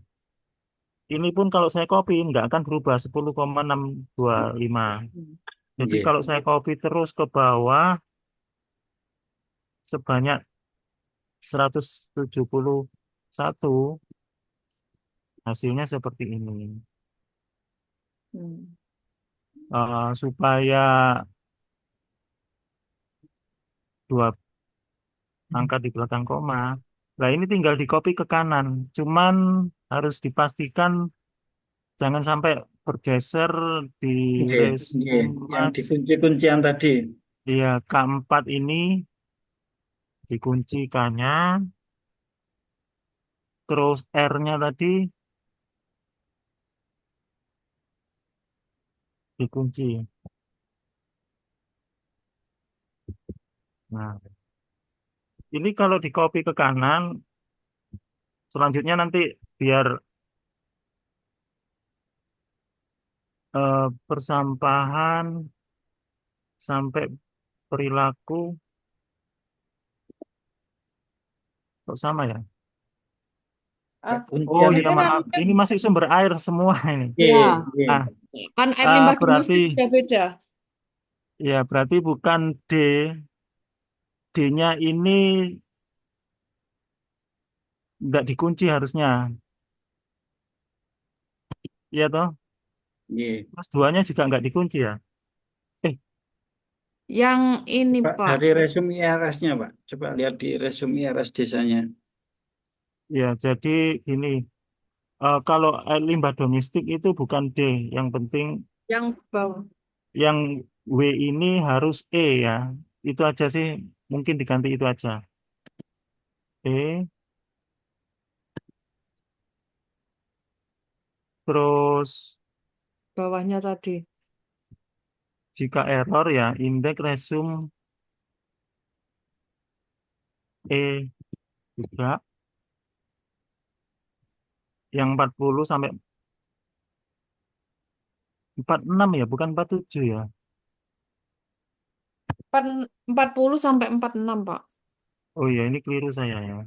Ini pun kalau saya copy nggak akan berubah 10,625. Hmm. Jadi Nggih. kalau saya copy terus ke bawah sebanyak 171, hasilnya seperti ini. Hmm. Supaya dua angka di belakang koma. Nah ini tinggal di copy ke kanan. Cuman harus dipastikan jangan sampai bergeser di Nggih, nggih. resume Yang match. dikunci-kuncian tadi. Iya, K4 ini dikuncikannya, terus R-nya tadi dikunci. Nah, ini kalau di copy ke kanan, selanjutnya nanti biar persampahan sampai perilaku kok sama ya? Oh Kuncian iya itu. Mungkin maaf, anunya, ini masih sumber air semua ini. Nggih, ya, nggih. Ah, kan air limbah berarti domestik beda-beda. ya berarti bukan D, D-nya ini nggak dikunci harusnya, iya toh? Nggih. Terus duanya juga nggak dikunci ya? Eh, Yang ini, Coba Pak. dari resume IRS-nya, Pak. Coba lihat di resume IRS desanya. ya jadi gini, kalau air limbah domestik itu bukan D, yang penting Yang bawah. yang W ini harus E ya. Itu aja sih, mungkin diganti itu aja. E, terus Bawahnya tadi. jika error ya indeks resume E juga yang 40 sampai 46 ya, bukan 47 ya. 40 sampai 46, Pak. Oh iya, ini keliru saya ya.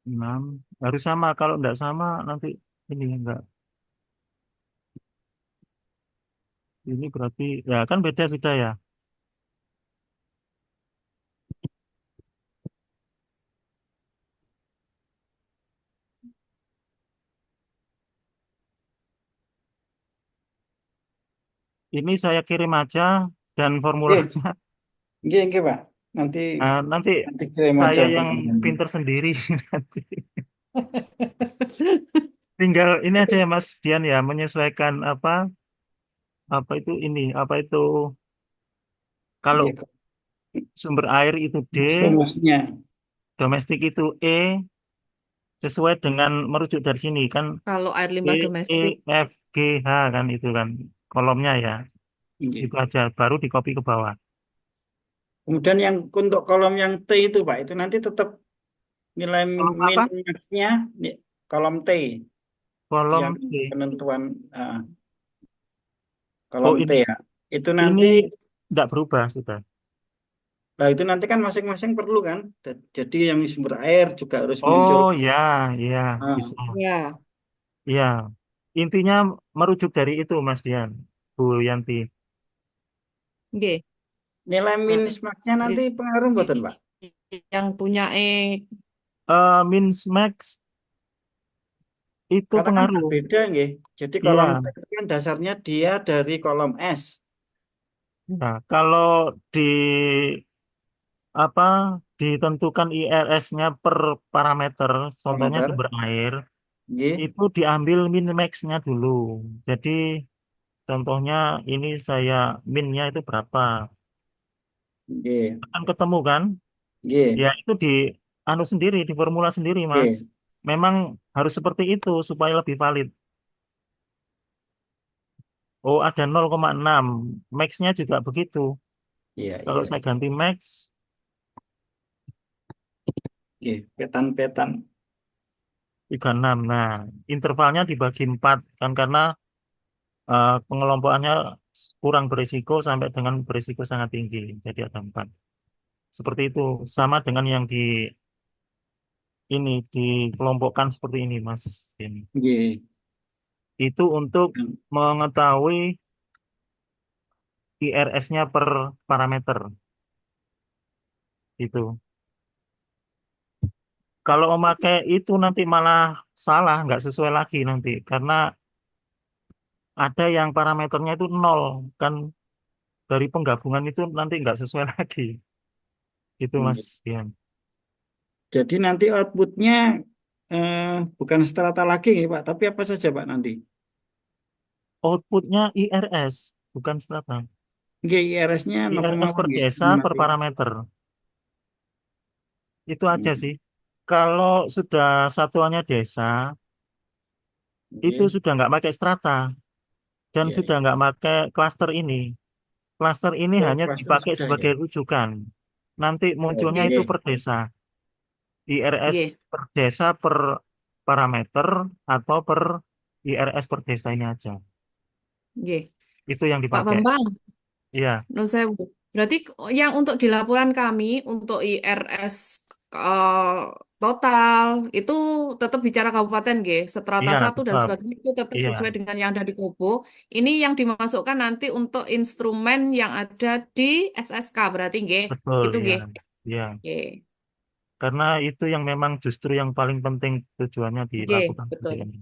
6 harus sama, kalau enggak sama nanti ini enggak. Ini berarti ya kan beda sudah ya. Ini saya kirim aja dan Oke, formulanya. oke, Pak. Nanti Nanti nanti kirim aja saya yang formulir. pinter sendiri nanti. Tinggal ini aja ya Mas Dian ya menyesuaikan apa itu ini apa itu kalau Iya, sumber air itu D, rumusnya. domestik itu E, sesuai dengan merujuk dari sini kan Kalau air E, limbah E, domestik, F, G, H kan itu kan kolomnya ya. Iya. Itu aja baru di copy ke bawah. Kemudian yang untuk kolom yang T itu, Pak, itu nanti tetap nilai Kolom min apa? max-nya kolom T Kolom yang T. penentuan Oh kolom T ini ya. Itu ini nanti, tidak berubah sudah. nah itu nanti kan masing-masing perlu kan. Jadi yang sumber air juga harus muncul. Oh ya, ya Ah, bisa. ya, Ya, intinya merujuk dari itu Mas Dian, Bu Yanti. oke. nilai min max-nya Berarti nanti pengaruh betul, Pak. yang punya Min max itu Karena kan pengaruh. beda nggih. Jadi kolom T Iya. itu kan dasarnya dia dari kolom S Nah, kalau di apa ditentukan IRS-nya per parameter, contohnya parameter. sumber air, Nggih, itu diambil min max-nya dulu. Jadi contohnya ini saya minnya itu berapa? nggih, Akan ketemu kan? nggih, Ya itu di anu sendiri, di formula sendiri, Mas. nggih. Memang harus seperti itu supaya lebih valid. Oh, ada 0,6. Max-nya juga begitu. Iya, Kalau iya. saya ganti max, Nggih, petan-petan. 36. Nah, intervalnya dibagi 4 kan karena pengelompokannya kurang berisiko sampai dengan berisiko sangat tinggi. Jadi ada 4. Seperti itu. Sama dengan yang di ini dikelompokkan seperti ini, Mas. Ini. Nggih. Itu untuk mengetahui IRS-nya per parameter. Itu. Kalau memakai itu nanti malah salah, nggak sesuai lagi nanti. Karena ada yang parameternya itu nol. Kan dari penggabungan itu nanti nggak sesuai lagi. Itu Mas Nggih. Dian. Jadi nanti outputnya eh, bukan strata lagi nggih, Pak, tapi apa saja, Pak, nanti? Outputnya IRS, bukan strata. Nggih, IRS-nya IRS apa per nggih? desa per parameter. Itu aja Hmm, sih. Kalau sudah satuannya desa, itu Nggih. sudah nggak pakai strata dan Iya, sudah iya. nggak pakai klaster ini. Klaster ini Oh, hanya cluster dipakai sudah ya. sebagai rujukan. Nanti munculnya itu Oke. per desa. IRS G, per desa per parameter atau per IRS per desa ini aja. G. Itu yang Pak dipakai. Bambang, Iya, non saya berarti yang untuk di laporan kami untuk IRS eh, total itu tetap bicara kabupaten G, strata iya satu dan tetap. sebagainya itu tetap Iya, sesuai dengan yang ada di Kobo. Ini yang dimasukkan nanti untuk instrumen yang ada di SSK berarti G, betul itu G. ya. Iya. G, Karena itu yang memang justru yang paling penting tujuannya G, dilakukan seperti betul. ini.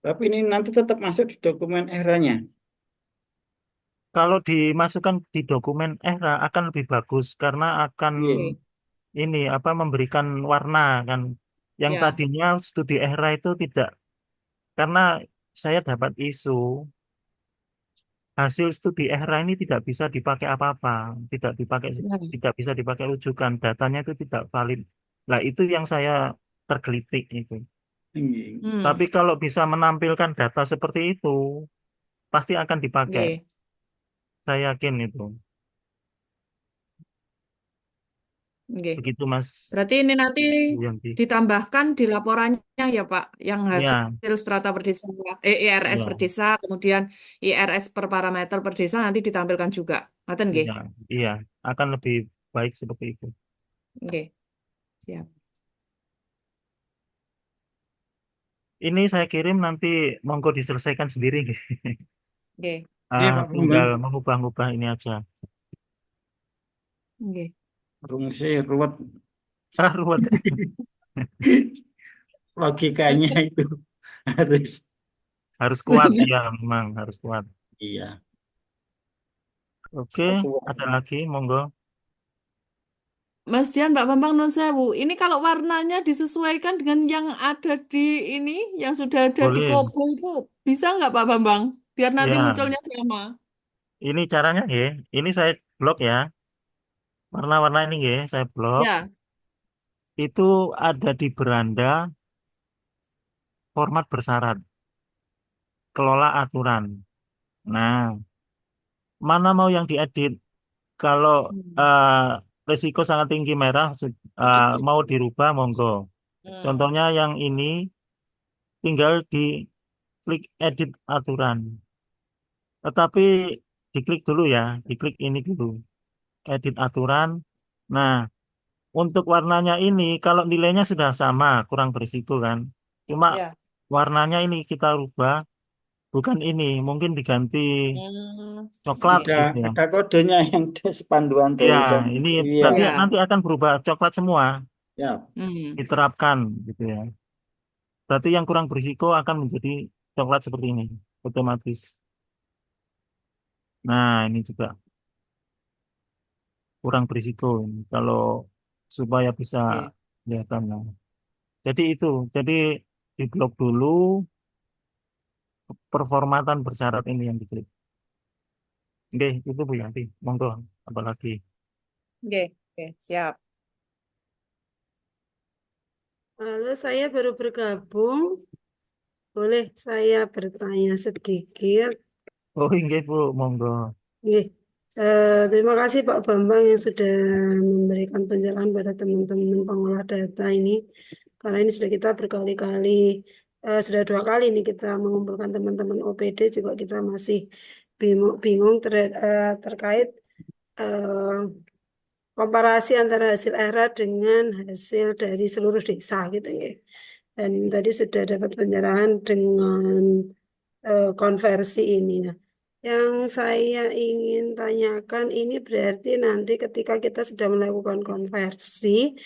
Tapi ini nanti tetap masuk di dokumen eranya. Kalau dimasukkan di dokumen ERA akan lebih bagus karena akan Iya. G, ini apa memberikan warna kan. Yang ya, tadinya studi ERA itu tidak karena saya dapat isu hasil studi ERA ini tidak bisa dipakai apa-apa, ya. tidak bisa dipakai rujukan, datanya itu tidak valid. Nah, itu yang saya tergelitik itu. Iya. Hmm, Tapi kalau bisa menampilkan data seperti itu, pasti akan dipakai. G. Saya yakin itu. Oke. Begitu Mas Berarti ini nanti Yanti. ditambahkan di laporannya ya Pak, yang Iya, hasil strata per desa, IRS per iya, desa, kemudian IRS per parameter per desa nanti ditampilkan juga. Ngaten nggih? iya, iya. Akan lebih baik seperti itu. Oke, siap. Ini saya kirim nanti monggo diselesaikan sendiri. Nggih. Oke. Pak Bambang, Tinggal mengubah-ubah ini aja. Oke. rumusnya ruwet. Ruwet. Logikanya itu harus. Harus kuat, ya memang harus kuat. Iya, Oke, satu. ada lagi, monggo. Mas Dian, Mbak Bambang Nun Sewu, ini kalau warnanya disesuaikan dengan yang ada di ini, yang sudah ada di Boleh. Kobo itu, bisa nggak Pak Bambang? Biar nanti Ya, munculnya sama. ini caranya ya. Ini saya blok ya. Warna-warna ini ya, saya blok. Ya. Itu ada di beranda format bersyarat. Kelola aturan. Nah, mana mau yang diedit? Kalau Hmm. eh, risiko sangat tinggi merah, mau dirubah, monggo. Hmm. Contohnya yang ini, tinggal di klik edit aturan. Tetapi diklik dulu ya, diklik ini dulu, edit aturan. Nah, untuk warnanya ini, kalau nilainya sudah sama, kurang berisiko kan. Cuma Ya. warnanya ini kita rubah, bukan ini, mungkin diganti Hmm. coklat Oke. Ada gitu ya. ada kodenya yang di panduan Ya, tulisan. ini Iya, berarti Ya. nanti akan berubah coklat semua, ya. Hmm. diterapkan gitu ya. Berarti yang kurang berisiko akan menjadi coklat seperti ini, otomatis. Nah, ini juga kurang berisiko ini. Kalau supaya bisa Oke. kelihatan. Nah. Jadi itu, jadi di blok dulu performatan bersyarat ini yang diklik. Oke, itu Bu Yanti. Monggo, apalagi. Oke. Oke. Siap. Halo, saya baru bergabung. Boleh saya bertanya sedikit? Oh, enggak Bu, monggo. Nggih. Terima kasih Pak Bambang yang sudah memberikan pencerahan pada teman-teman pengolah data ini. Karena ini sudah kita berkali-kali, sudah 2 kali nih kita mengumpulkan teman-teman OPD juga kita masih bingung terkait eh, komparasi antara hasil ERA dengan hasil dari seluruh desa gitu ya. Dan tadi sudah dapat pencerahan dengan konversi ini. Nah, yang saya ingin tanyakan ini berarti nanti ketika kita sudah melakukan konversi,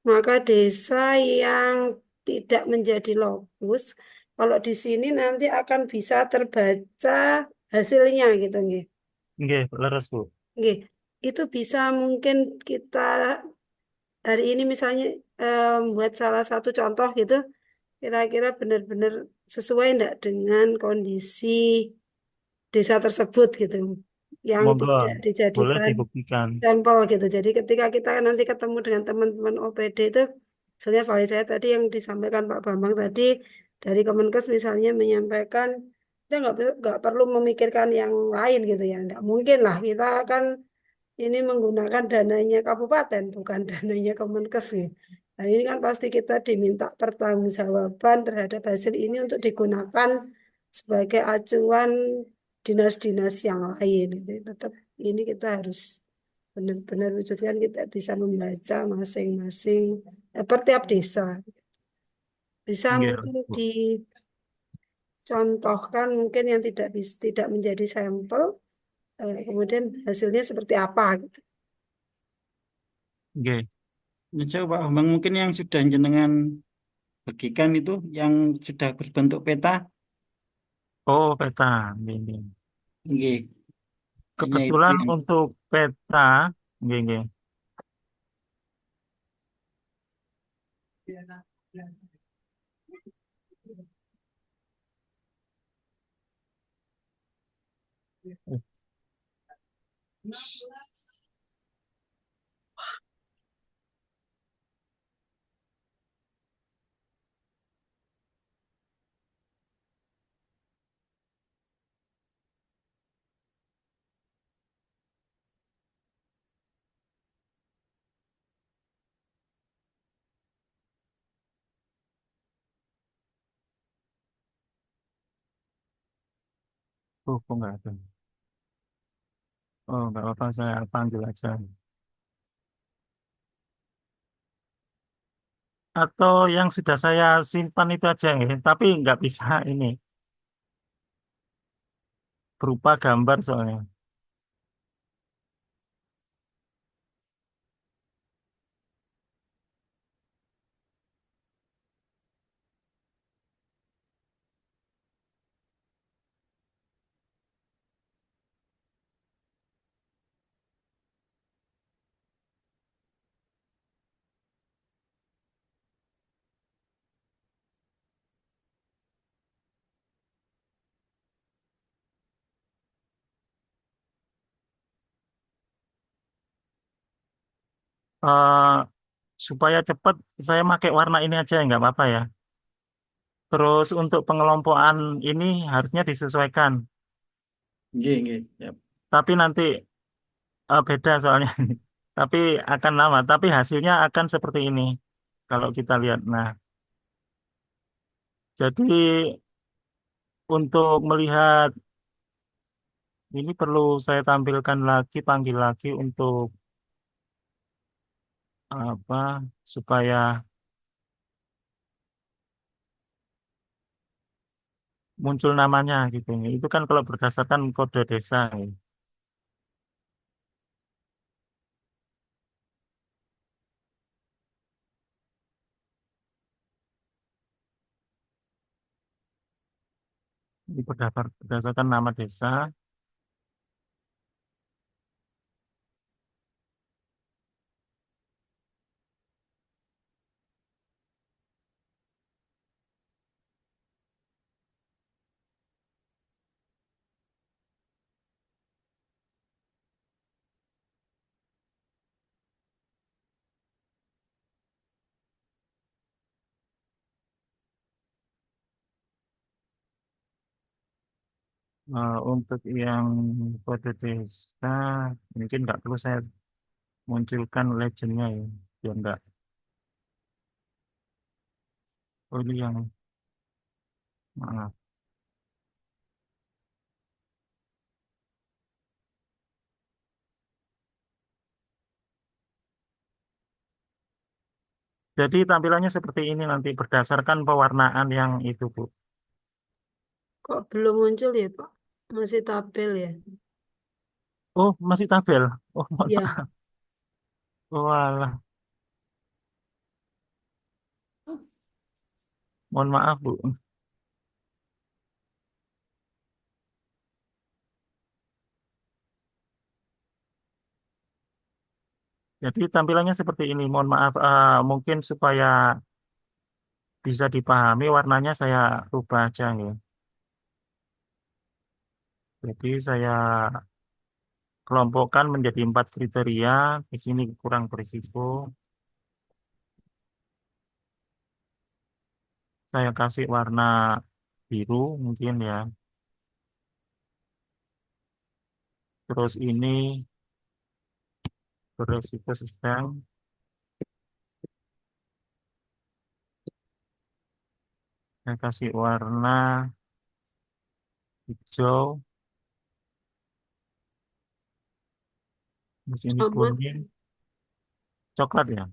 maka desa yang tidak menjadi lokus, kalau di sini nanti akan bisa terbaca hasilnya gitu, nggih. Enggak, leres Bu. Nggih. Itu bisa mungkin kita hari ini misalnya buat salah satu contoh gitu, kira-kira benar-benar sesuai enggak dengan kondisi desa tersebut gitu, yang Monggo, tidak boleh dijadikan dibuktikan. sampel gitu. Jadi ketika kita nanti ketemu dengan teman-teman OPD itu, misalnya valid saya tadi yang disampaikan Pak Bambang tadi dari Kemenkes misalnya menyampaikan kita nggak perlu memikirkan yang lain gitu ya, nggak mungkin lah kita akan ini menggunakan dananya kabupaten, bukan dananya Kemenkes ya. Dan ini kan pasti kita diminta pertanggungjawaban terhadap hasil ini untuk digunakan sebagai acuan dinas-dinas yang lain. Gitu. Tetap ini kita harus benar-benar wujudkan kita bisa membaca masing-masing per tiap desa. Bisa Enggak, mungkin Bu. dicontohkan mungkin yang tidak menjadi sampel, kemudian hasilnya seperti apa gitu. Enggak. Ini coba Pak Bambang, mungkin yang sudah jenengan bagikan itu yang sudah berbentuk peta. Oh, peta. Enggak. Nggih, hanya itu Kebetulan yang. untuk peta, enggak. Oh, kok enggak ada. Oh, enggak apa-apa, saya panggil aja. Atau yang sudah saya simpan itu aja ya, tapi nggak bisa ini. berupa gambar soalnya. Eh, supaya cepat, saya pakai warna ini aja nggak apa-apa ya. Terus untuk pengelompokan ini harusnya disesuaikan. Nggih, nggih. Ya. Tapi nanti beda soalnya. Tapi akan lama. Tapi hasilnya akan seperti ini. Kalau kita lihat. Nah, jadi untuk melihat ini perlu saya tampilkan lagi, panggil lagi untuk apa? Supaya muncul namanya gitu. Itu kan kalau berdasarkan kode desa. Ya. Ini berdasarkan nama desa. Untuk yang kode desa, mungkin nggak perlu saya munculkan legendnya ya. Biar nggak, oh ini yang, maaf. Jadi tampilannya seperti ini nanti berdasarkan pewarnaan yang itu, Bu. Kok belum muncul ya, Pak? Masih tabel ya? Oh, masih tabel. Oh, mohon Ya, maaf. Oh, alah. Mohon maaf, Bu. Jadi tampilannya seperti ini. Mohon maaf, mungkin supaya bisa dipahami warnanya saya rubah aja ya. Jadi saya kelompokkan menjadi 4 kriteria. Di sini kurang berisiko. Saya kasih warna biru mungkin ya. Terus ini beresiko sedang. Saya kasih warna hijau. Di sini amat. kuning, coklat ya.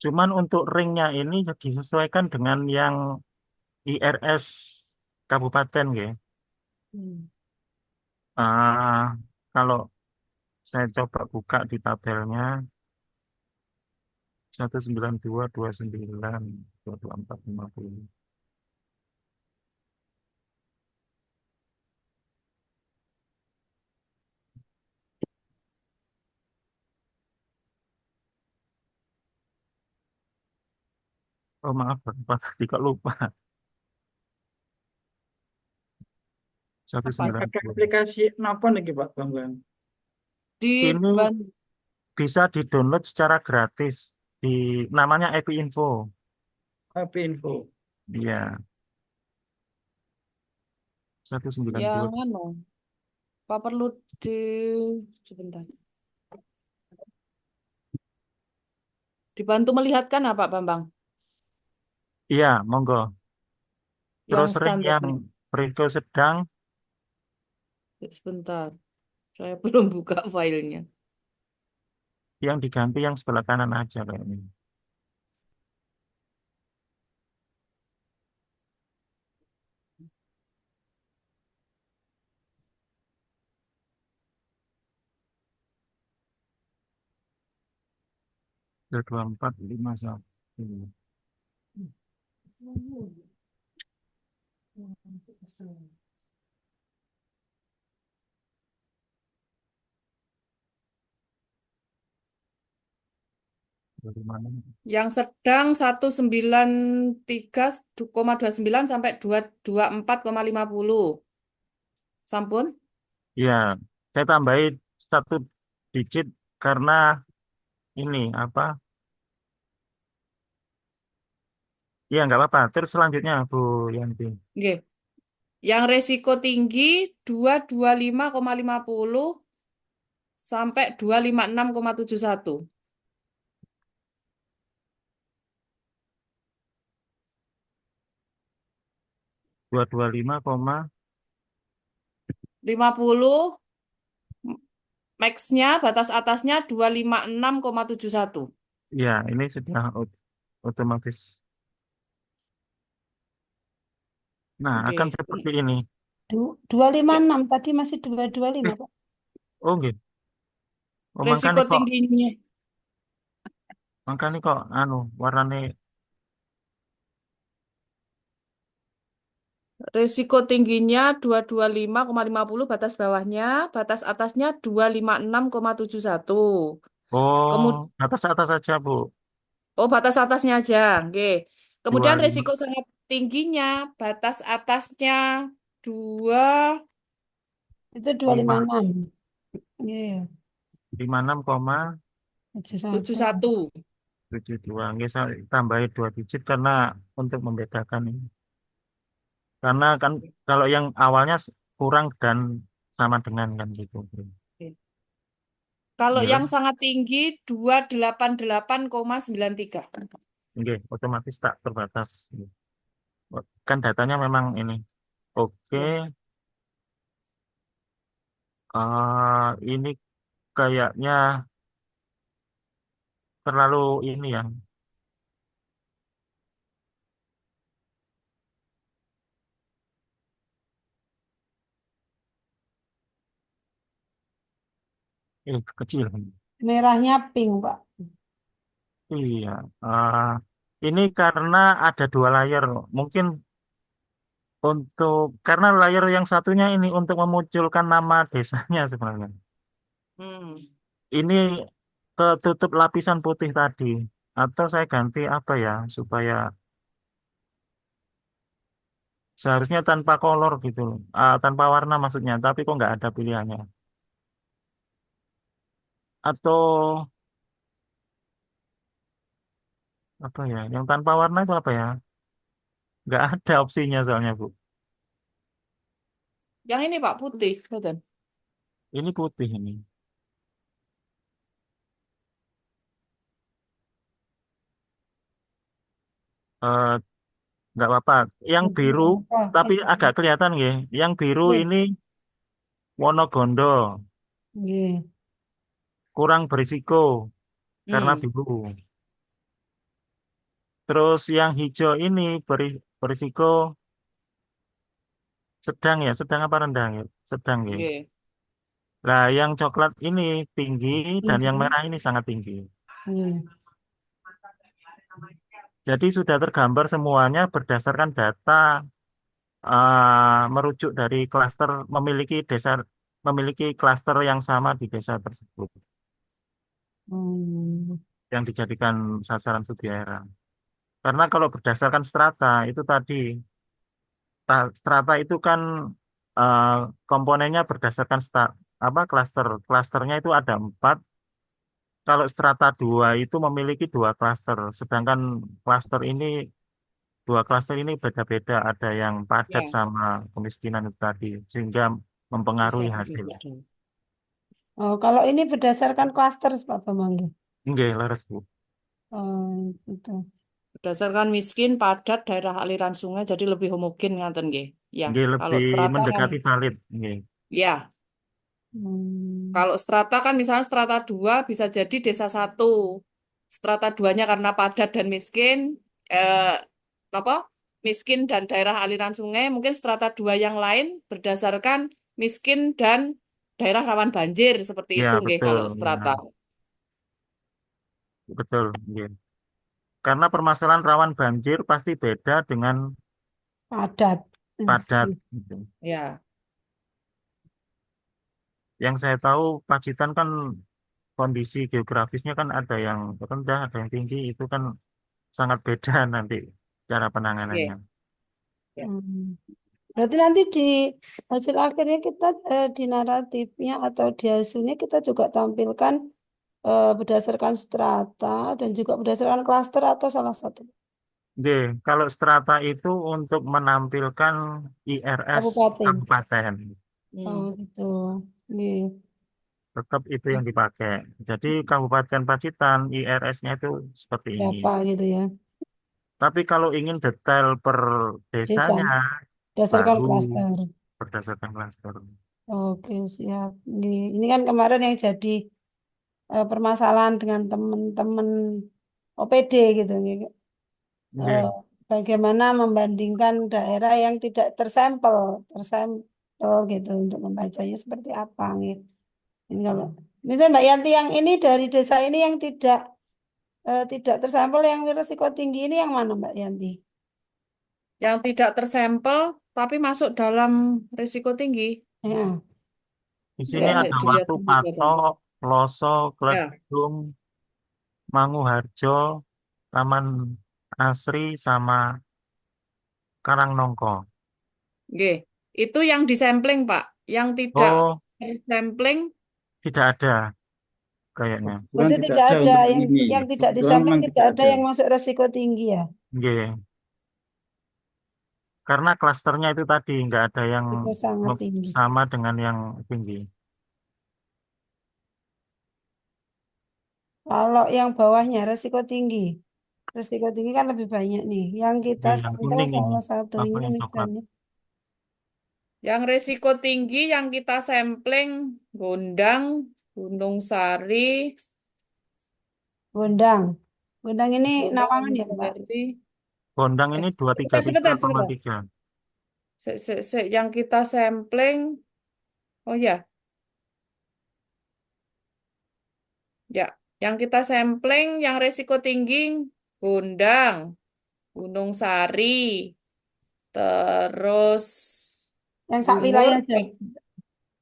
Cuman untuk ringnya ini disesuaikan dengan yang IRS kabupaten ya. Hmm. Kalau saya coba buka di tabelnya 192.29 22.450. Oh maaf, berapa tadi kok lupa. Apa itu? Pakai 192. aplikasi napa niki Pak Bambang? Di Ini bisa di-download secara gratis di namanya IP Info. HP Info. Iya, yang 192. anu, Apa perlu di sebentar. Dibantu melihatkan apa, Bambang? Iya, monggo. Yang Terus ring standar. yang Perigo sedang Sebentar. Saya belum buka filenya. yang diganti yang sebelah kanan aja kayaknya. Dua dua empat lima satu. Dari mana? Yang sedang 193,29 sampai 224,50. Sampun? Iya, saya tambahin satu digit karena ini apa? Iya, nggak apa-apa. Terus selanjutnya Bu Yanti. Nggih. Yang resiko tinggi 225,50 sampai 256,71. 225, 50 max-nya batas atasnya 256,71. iya, ini sudah otomatis. Nah, akan Oke. seperti ini. 256 tadi masih 225 Eh, Pak. oh gitu. Oh, Resiko tingginya. makanya kok anu warnanya Risiko tingginya 225,50 batas bawahnya, batas atasnya 256,71. oh Kemudian, atas-atas saja Bu. oh batas atasnya aja, oke. Kemudian 25, risiko sangat tingginya, batas atasnya 2 Itu koma 256. Iya, 71. 71. 56,72. Nggak, saya tambahin 2 digit karena untuk membedakan ini. Karena kan kalau yang awalnya kurang dan sama dengan kan gitu. Oke. Kalau Iya yang kan? sangat tinggi 288,93. Oke, otomatis tak terbatas. Kan datanya memang ini. Oke, Ya. ini kayaknya terlalu ini ya. Kecil. Merahnya pink, Pak. Iya. eh, ini karena ada 2 layer. Mungkin karena layer yang satunya ini untuk memunculkan nama desanya sebenarnya. Hmm. Ini ketutup lapisan putih tadi. Atau saya ganti apa ya supaya seharusnya tanpa kolor gitu loh. Tanpa warna maksudnya. Tapi kok nggak ada pilihannya. Atau apa ya? Yang tanpa warna itu apa ya? Nggak ada opsinya soalnya Bu. Yang ini Pak putih, betul. Ini putih ini. Eh, nggak apa-apa. Yang biru Oh, tapi agak kelihatan ya. Yang biru iya. ini Wonogondo, Iya. kurang berisiko karena Hmm. biru. Terus yang hijau ini berisiko sedang ya, sedang apa rendah ya? Sedang ya. Oke. Nah, yang coklat ini tinggi dan yang Tinggi. merah ini sangat tinggi. Iya. Jadi sudah tergambar semuanya berdasarkan data merujuk dari klaster memiliki klaster yang sama di desa tersebut Hmm. yang dijadikan sasaran studi daerah. Karena kalau berdasarkan strata itu tadi strata itu kan eh, komponennya berdasarkan apa klaster. Klasternya itu ada 4. Kalau strata 2 itu memiliki 2 klaster, sedangkan klaster ini 2 klaster ini beda-beda. Ada yang padat Ya. sama kemiskinan itu tadi, sehingga mempengaruhi Bisa hasil. begitu. Oh, kalau ini berdasarkan klaster Pak Bambang. Nggih. Nggih, leres Bu. Oh, gitu. Berdasarkan miskin, padat, daerah aliran sungai, jadi lebih homogen ngaten nggih. Ya, Nggih, kalau lebih strata kan, mendekati valid. Nggih. ya, Hmm. kalau strata kan misalnya strata 2 bisa jadi desa 1. Strata 2-nya karena padat dan miskin, apa? Miskin dan daerah aliran sungai, mungkin strata 2 yang lain berdasarkan miskin dan daerah rawan banjir seperti Ya, itu nggih betul. kalau Ya, strata. betul. Nggih. Karena permasalahan rawan banjir pasti beda dengan Padat. padat. Hmm. Gitu. Ya, Yang saya tahu Pacitan kan kondisi geografisnya kan ada yang rendah, ada yang tinggi, itu kan sangat beda nanti cara penanganannya. oke. Ya. Hmm. Berarti nanti di hasil akhirnya kita di naratifnya atau di hasilnya kita juga tampilkan berdasarkan strata dan juga berdasarkan klaster atau salah satu Oke, kalau strata itu untuk menampilkan IRS kabupaten. kabupaten, Oh Hmm. gitu. Nih. tetap itu yang dipakai. Jadi Kabupaten Pacitan IRS-nya itu seperti ini. Berapa gitu ya. Tapi kalau ingin detail per Desa desanya, berdasarkan baru klaster. berdasarkan klaster. Oke, siap. Nih. Ini kan kemarin yang jadi permasalahan dengan teman-teman OPD gitu. Nih. Eh, Oke, bagaimana membandingkan daerah yang tidak tersampel gitu untuk membacanya seperti apa nih. Ini kalau misalnya Mbak Yanti yang ini dari desa ini yang tidak tersampel yang risiko tinggi ini yang mana Mbak Yanti? Yang tidak tersampel tapi masuk dalam risiko tinggi. Ya, di sini Saya ada dilihat Watu dulu katanya. Patok, Loso, Ya, Kledung, Manguharjo, Taman Asri, sama Karangnongko. oke. Itu yang disampling, Pak. Yang tidak Oh, disampling, tidak ada kayaknya. Kebetulan berarti tidak tidak ada ada untuk yang ini. yang tidak Kebetulan disampling memang tidak tidak ada ada. yang masuk risiko tinggi ya. Nggih. Karena klasternya itu tadi nggak ada yang Itu sangat tinggi. sama dengan yang tinggi. Kalau yang bawahnya risiko tinggi. Risiko tinggi kan lebih banyak nih. Yang kita Nggih, yang sampel kuning ini salah apa satunya yang coklat. misalnya yang risiko tinggi yang kita sampling Gondang, Gunung Sari, Gondang. Gondang ini Gondang, Nawangan Gunung ya Mbak? Sari. Gondang ini Sebentar, sebentar, sebentar. 233,3. Yang kita sampling, oh ya, ya. Yang kita sampling yang risiko tinggi Gondang, Gunung Sari, terus Yang sak Bungur, wilayah aja.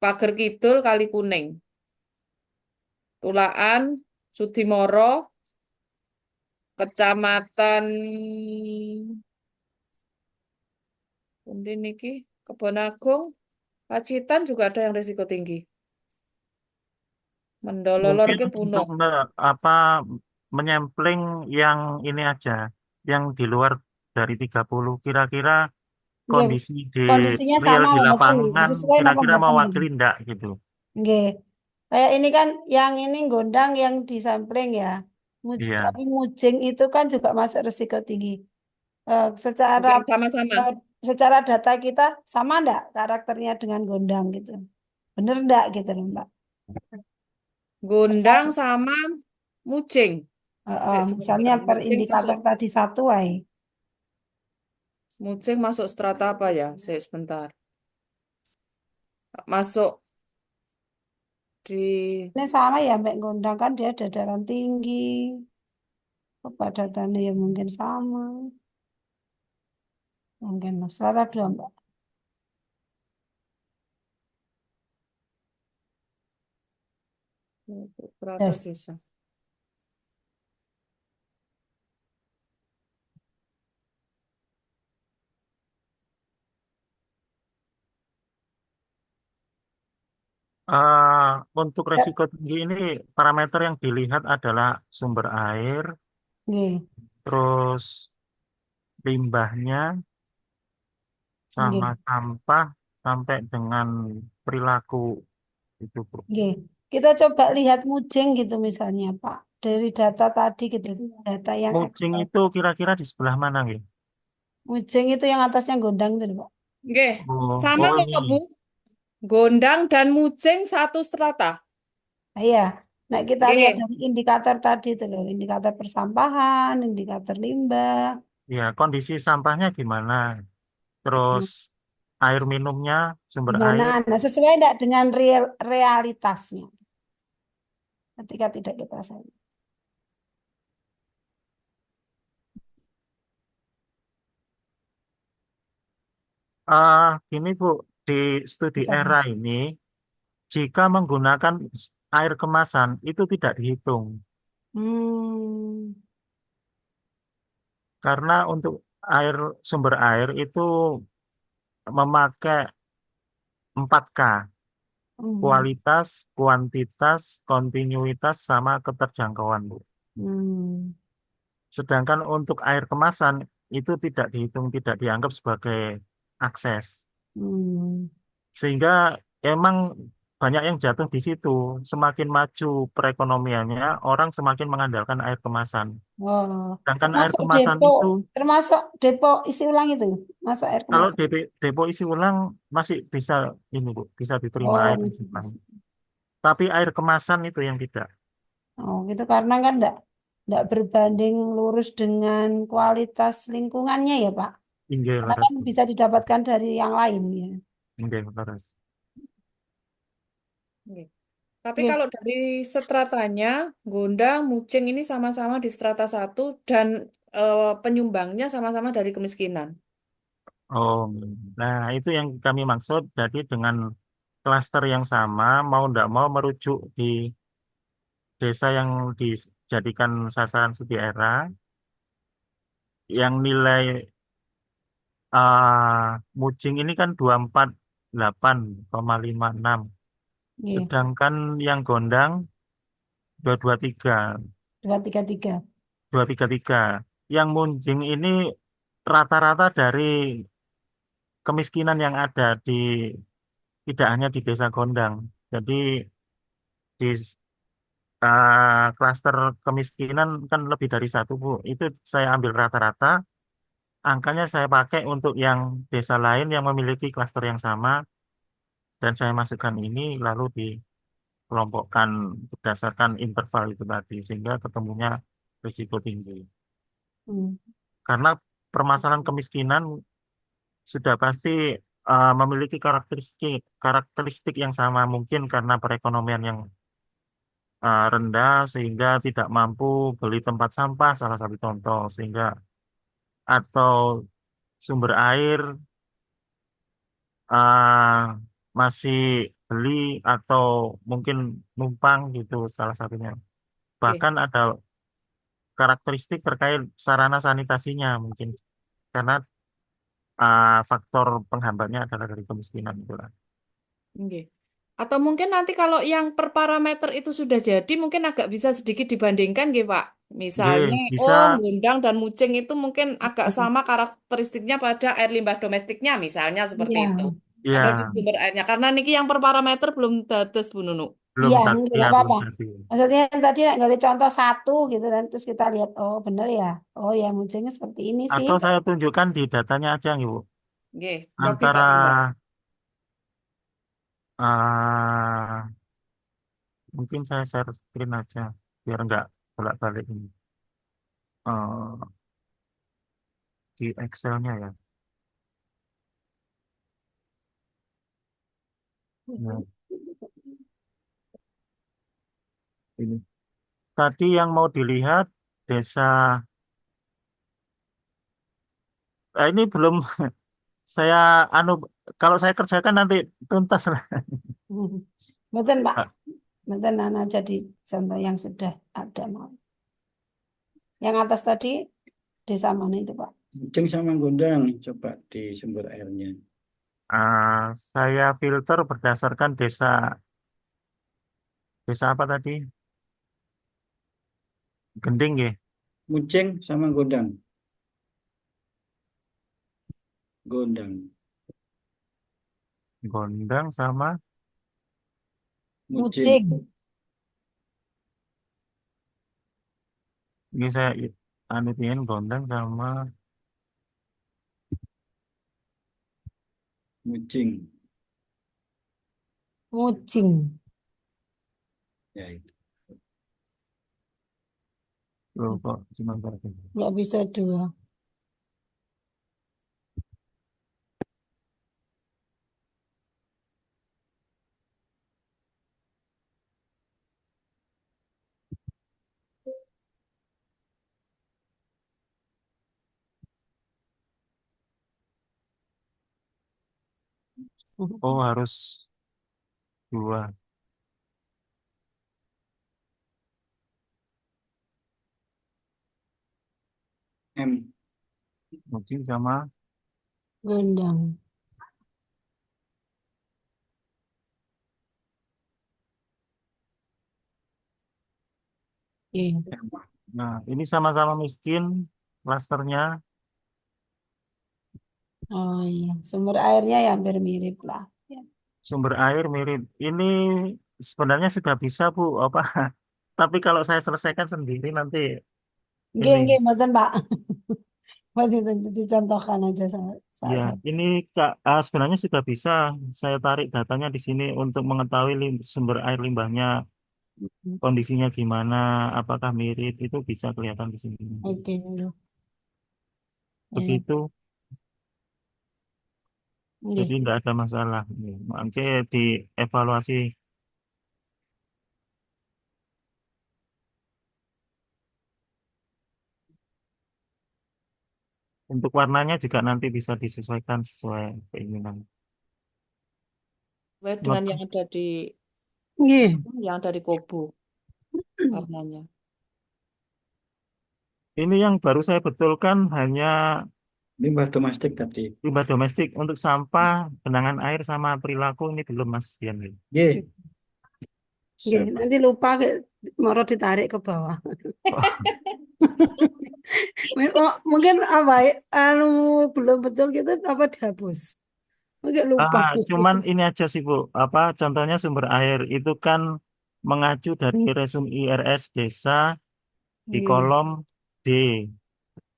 Pager Kidul, Kali Kuning, Tulaan, Sudimoro, Kecamatan pundi niki, Kebon Agung, Pacitan juga ada yang risiko tinggi. Mendololor Mungkin ke untuk Punung. apa menyampling yang ini aja, yang di luar dari 30 kira-kira Nggih, kondisi di kondisinya real sama di mboten lapangan sesuai napa kira-kira mboten gitu. mewakili enggak gitu. Nggih. Kayak ini kan yang ini Gondang yang disampling ya. Iya, Tapi Mujing itu kan juga masuk risiko tinggi. Secara Oke, sama-sama. eh, secara data kita sama enggak karakternya dengan Gondang gitu. Bener enggak gitu loh Mbak. Gondang sama Mujing. Sebentar. Misalnya per indikator tadi satu ay. Mujing masuk strata apa ya? Sebentar. Masuk di Ini sama ya Mbak Gondang kan dia dataran tinggi. Kepadatannya ya mungkin sama. Mungkin strata 2 Mbak. strata Yes. desa. Eh, untuk Ya, resiko tinggi ini parameter yang dilihat adalah sumber air, nggih, terus limbahnya, sama nggih. sampah, sampai dengan perilaku itu, Bu. Oke. Kita coba lihat Mujeng gitu misalnya, Pak. Dari data tadi gitu, data yang Mujing Excel. itu kira-kira di sebelah mana gitu? Mujeng itu yang atasnya gondang itu, Pak. Oke, Oh, sama oh kok Bu. ini. Gondang dan Mujeng satu strata. Nah, iya. Nah, kita lihat Oke. dari indikator tadi itu loh, indikator persampahan, indikator limbah. Ya, kondisi sampahnya gimana? Hmm, Terus air minumnya, sumber Gimana? air. Nah, sesuai enggak dengan realitasnya ketika tidak kita sayang. Gini Bu, di studi Misalnya. era ini, jika menggunakan air kemasan, itu tidak dihitung. Hmm, Karena untuk air sumber air itu memakai 4K, hmm, kualitas, kuantitas, kontinuitas, sama keterjangkauan, Bu. hmm, Sedangkan untuk air kemasan itu tidak dihitung, tidak dianggap sebagai akses. hmm. Sehingga emang banyak yang jatuh di situ. Semakin maju perekonomiannya, orang semakin mengandalkan air kemasan. Oh, Sedangkan air termasuk kemasan depo, itu, termasuk depo isi ulang itu, masuk air kalau kemasan. depo isi ulang masih bisa ini Bu, bisa diterima Oh, air masih disimpan. bisa. Tapi air kemasan itu yang tidak. Oh, gitu karena kan enggak berbanding lurus dengan kualitas lingkungannya ya, Pak. Inggih Karena leres kan Bu. bisa didapatkan dari yang lain ya. Inggih leres. Oke. Tapi Oke. kalau dari stratanya, Gondang, Mujeng ini sama-sama di strata satu dan penyumbangnya sama-sama dari kemiskinan. Oh, nah itu yang kami maksud. Jadi dengan klaster yang sama, mau tidak mau merujuk di desa yang dijadikan sasaran studi era, yang nilai Mujing ini kan 248,56, Iya, sedangkan yang Gondang 223, 233. 233. Yang Munjing ini rata-rata dari kemiskinan yang ada di, tidak hanya di desa Gondang. Jadi di klaster kemiskinan kan lebih dari satu, Bu. Itu saya ambil rata-rata, angkanya saya pakai untuk yang desa lain yang memiliki klaster yang sama, dan saya masukkan ini lalu dikelompokkan berdasarkan interval itu tadi, sehingga ketemunya risiko tinggi. Hmm. Karena permasalahan kemiskinan sudah pasti memiliki karakteristik karakteristik yang sama, mungkin karena perekonomian yang rendah sehingga tidak mampu beli tempat sampah, salah satu contoh, sehingga atau sumber air ah, masih beli atau mungkin numpang gitu salah satunya. Oke. Bahkan ada karakteristik terkait sarana sanitasinya mungkin karena faktor penghambatnya adalah dari kemiskinan itulah. Oke. Atau mungkin nanti kalau yang per parameter itu sudah jadi, mungkin agak bisa sedikit dibandingkan, gitu, Pak. Misalnya, Oke, bisa. oh, Gondang dan Mujeng itu mungkin agak sama karakteristiknya pada air limbah domestiknya, misalnya seperti itu. Iya, Atau di Ya, sumber airnya. Karena niki yang per parameter belum dados, Bu Nunu. belum iya, tadi, enggak ya belum apa-apa. tadi. Maksudnya yang tadi nggak ada contoh satu gitu dan terus kita lihat, oh bener ya, oh ya munculnya seperti ini sih. Atau saya tunjukkan di datanya aja, Ibu. Oke, coba Antara Pak Bambang. ah, mungkin saya share screen aja biar nggak bolak-balik ini. Di Excel-nya ya. Nah, ini. Tadi yang mau dilihat desa, ini belum saya anu, kalau saya kerjakan nanti tuntas lah. Betul Pak, Pak. betul Nana jadi contoh yang sudah ada mau. Yang atas tadi desa mana itu Pak? Mujeng sama Gondang, coba di sumber airnya. Saya filter berdasarkan desa, desa apa tadi? Gending ya. Mujeng sama Gondang. Gondang. Gondang sama Mujing. Mucing. ini saya anutin gondang sama Mujing. Mucing. Ya itu. loh kok cuma satu. Nggak bisa dua. Oh harus dua. M. Mungkin sama Gondang. Iya. M. nah ini sama-sama miskin klasternya Oh iya. Sumber airnya ya hampir mirip lah. Ya. sumber air mirip ini sebenarnya sudah bisa Bu apa tapi kalau saya selesaikan sendiri nanti Nggih, ini nggih, mboten, Pak. Berarti itu dicontohkan aja sama ya saya. ini Kak sebenarnya sudah bisa saya tarik datanya di sini untuk mengetahui sumber air limbahnya kondisinya gimana apakah mirip itu bisa kelihatan di sini Oke, nggih. Ya, begitu jadi nggih. tidak ada masalah nanti dievaluasi untuk warnanya juga nanti bisa disesuaikan sesuai keinginan. Sesuai dengan Not- yang ada di Nggih. Kobo warnanya. Ini yang baru saya betulkan hanya Limbah domestik tadi. limbah domestik untuk sampah, genangan air sama perilaku ini belum Mas Dian. Y. Nggih, Siap. nanti lupa moro ditarik ke bawah. Mungkin apa ya, anu belum betul gitu apa dihapus. Mungkin lupa. Cuman ini aja sih Bu, apa contohnya sumber air itu kan mengacu dari resume IRS desa di Nggih. kolom D.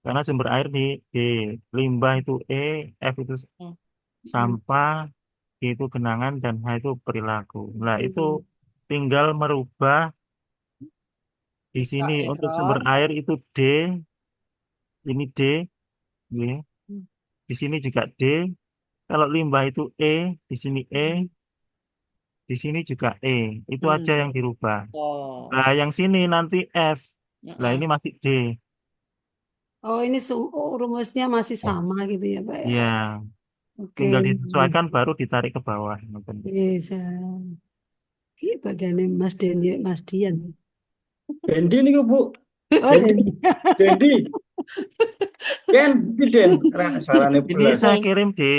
Karena sumber air di D, limbah itu E, F itu sampah, G itu genangan, dan H itu perilaku. Nah, itu tinggal merubah di Buka sini untuk sumber error. air itu D, ini D, ya. Di sini juga D. Kalau limbah itu E, di sini E, di sini juga E. Itu aja Hmm. yang dirubah. Oh. Nah, yang sini nanti F. Nah, ini Mm-mm. masih D. Oh, ini rumusnya masih sama gitu ya, Pak ya. Ya, Oke. tinggal disesuaikan baru ditarik ke bawah. Bisa. Ini bagiannya Mas Dendi, Mas Dian. Dendi nih Bu. Oh, Dendi. Dendi. Dendi. Ken, iki Den. Suarane Ini belas. saya kirim di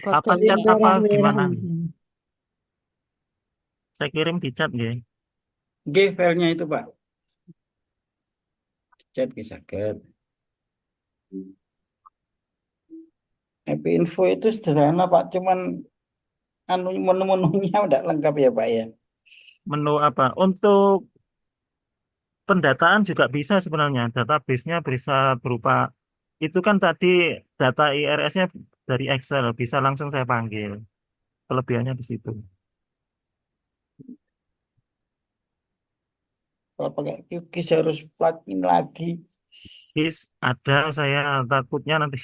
apa Bagian chat apa merah-merah gimana? mungkin. Saya kirim di chat ya. G filenya itu Pak. Chat bisa get. Happy Info itu sederhana Pak. Cuman anu menu-menunya udah lengkap ya Pak ya. Menu apa? Untuk pendataan juga bisa sebenarnya. Database-nya bisa berupa itu kan tadi data IRS-nya dari Excel bisa langsung saya panggil. Kelebihannya di situ. Kalau pakai cookies harus plugin lagi. Is ada saya takutnya nanti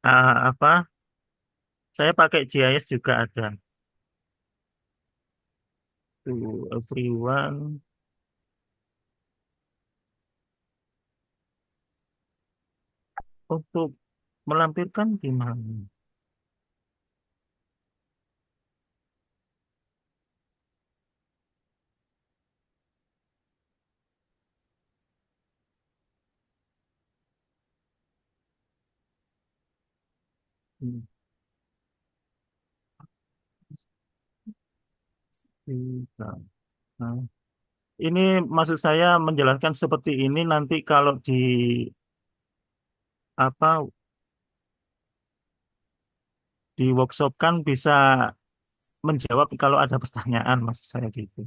apa? Saya pakai GIS juga ada. To everyone. Untuk melampirkan gimana? Hmm, bisa. Nah, ini maksud saya menjelaskan seperti ini nanti kalau di apa di workshop kan bisa menjawab kalau ada pertanyaan, maksud saya gitu.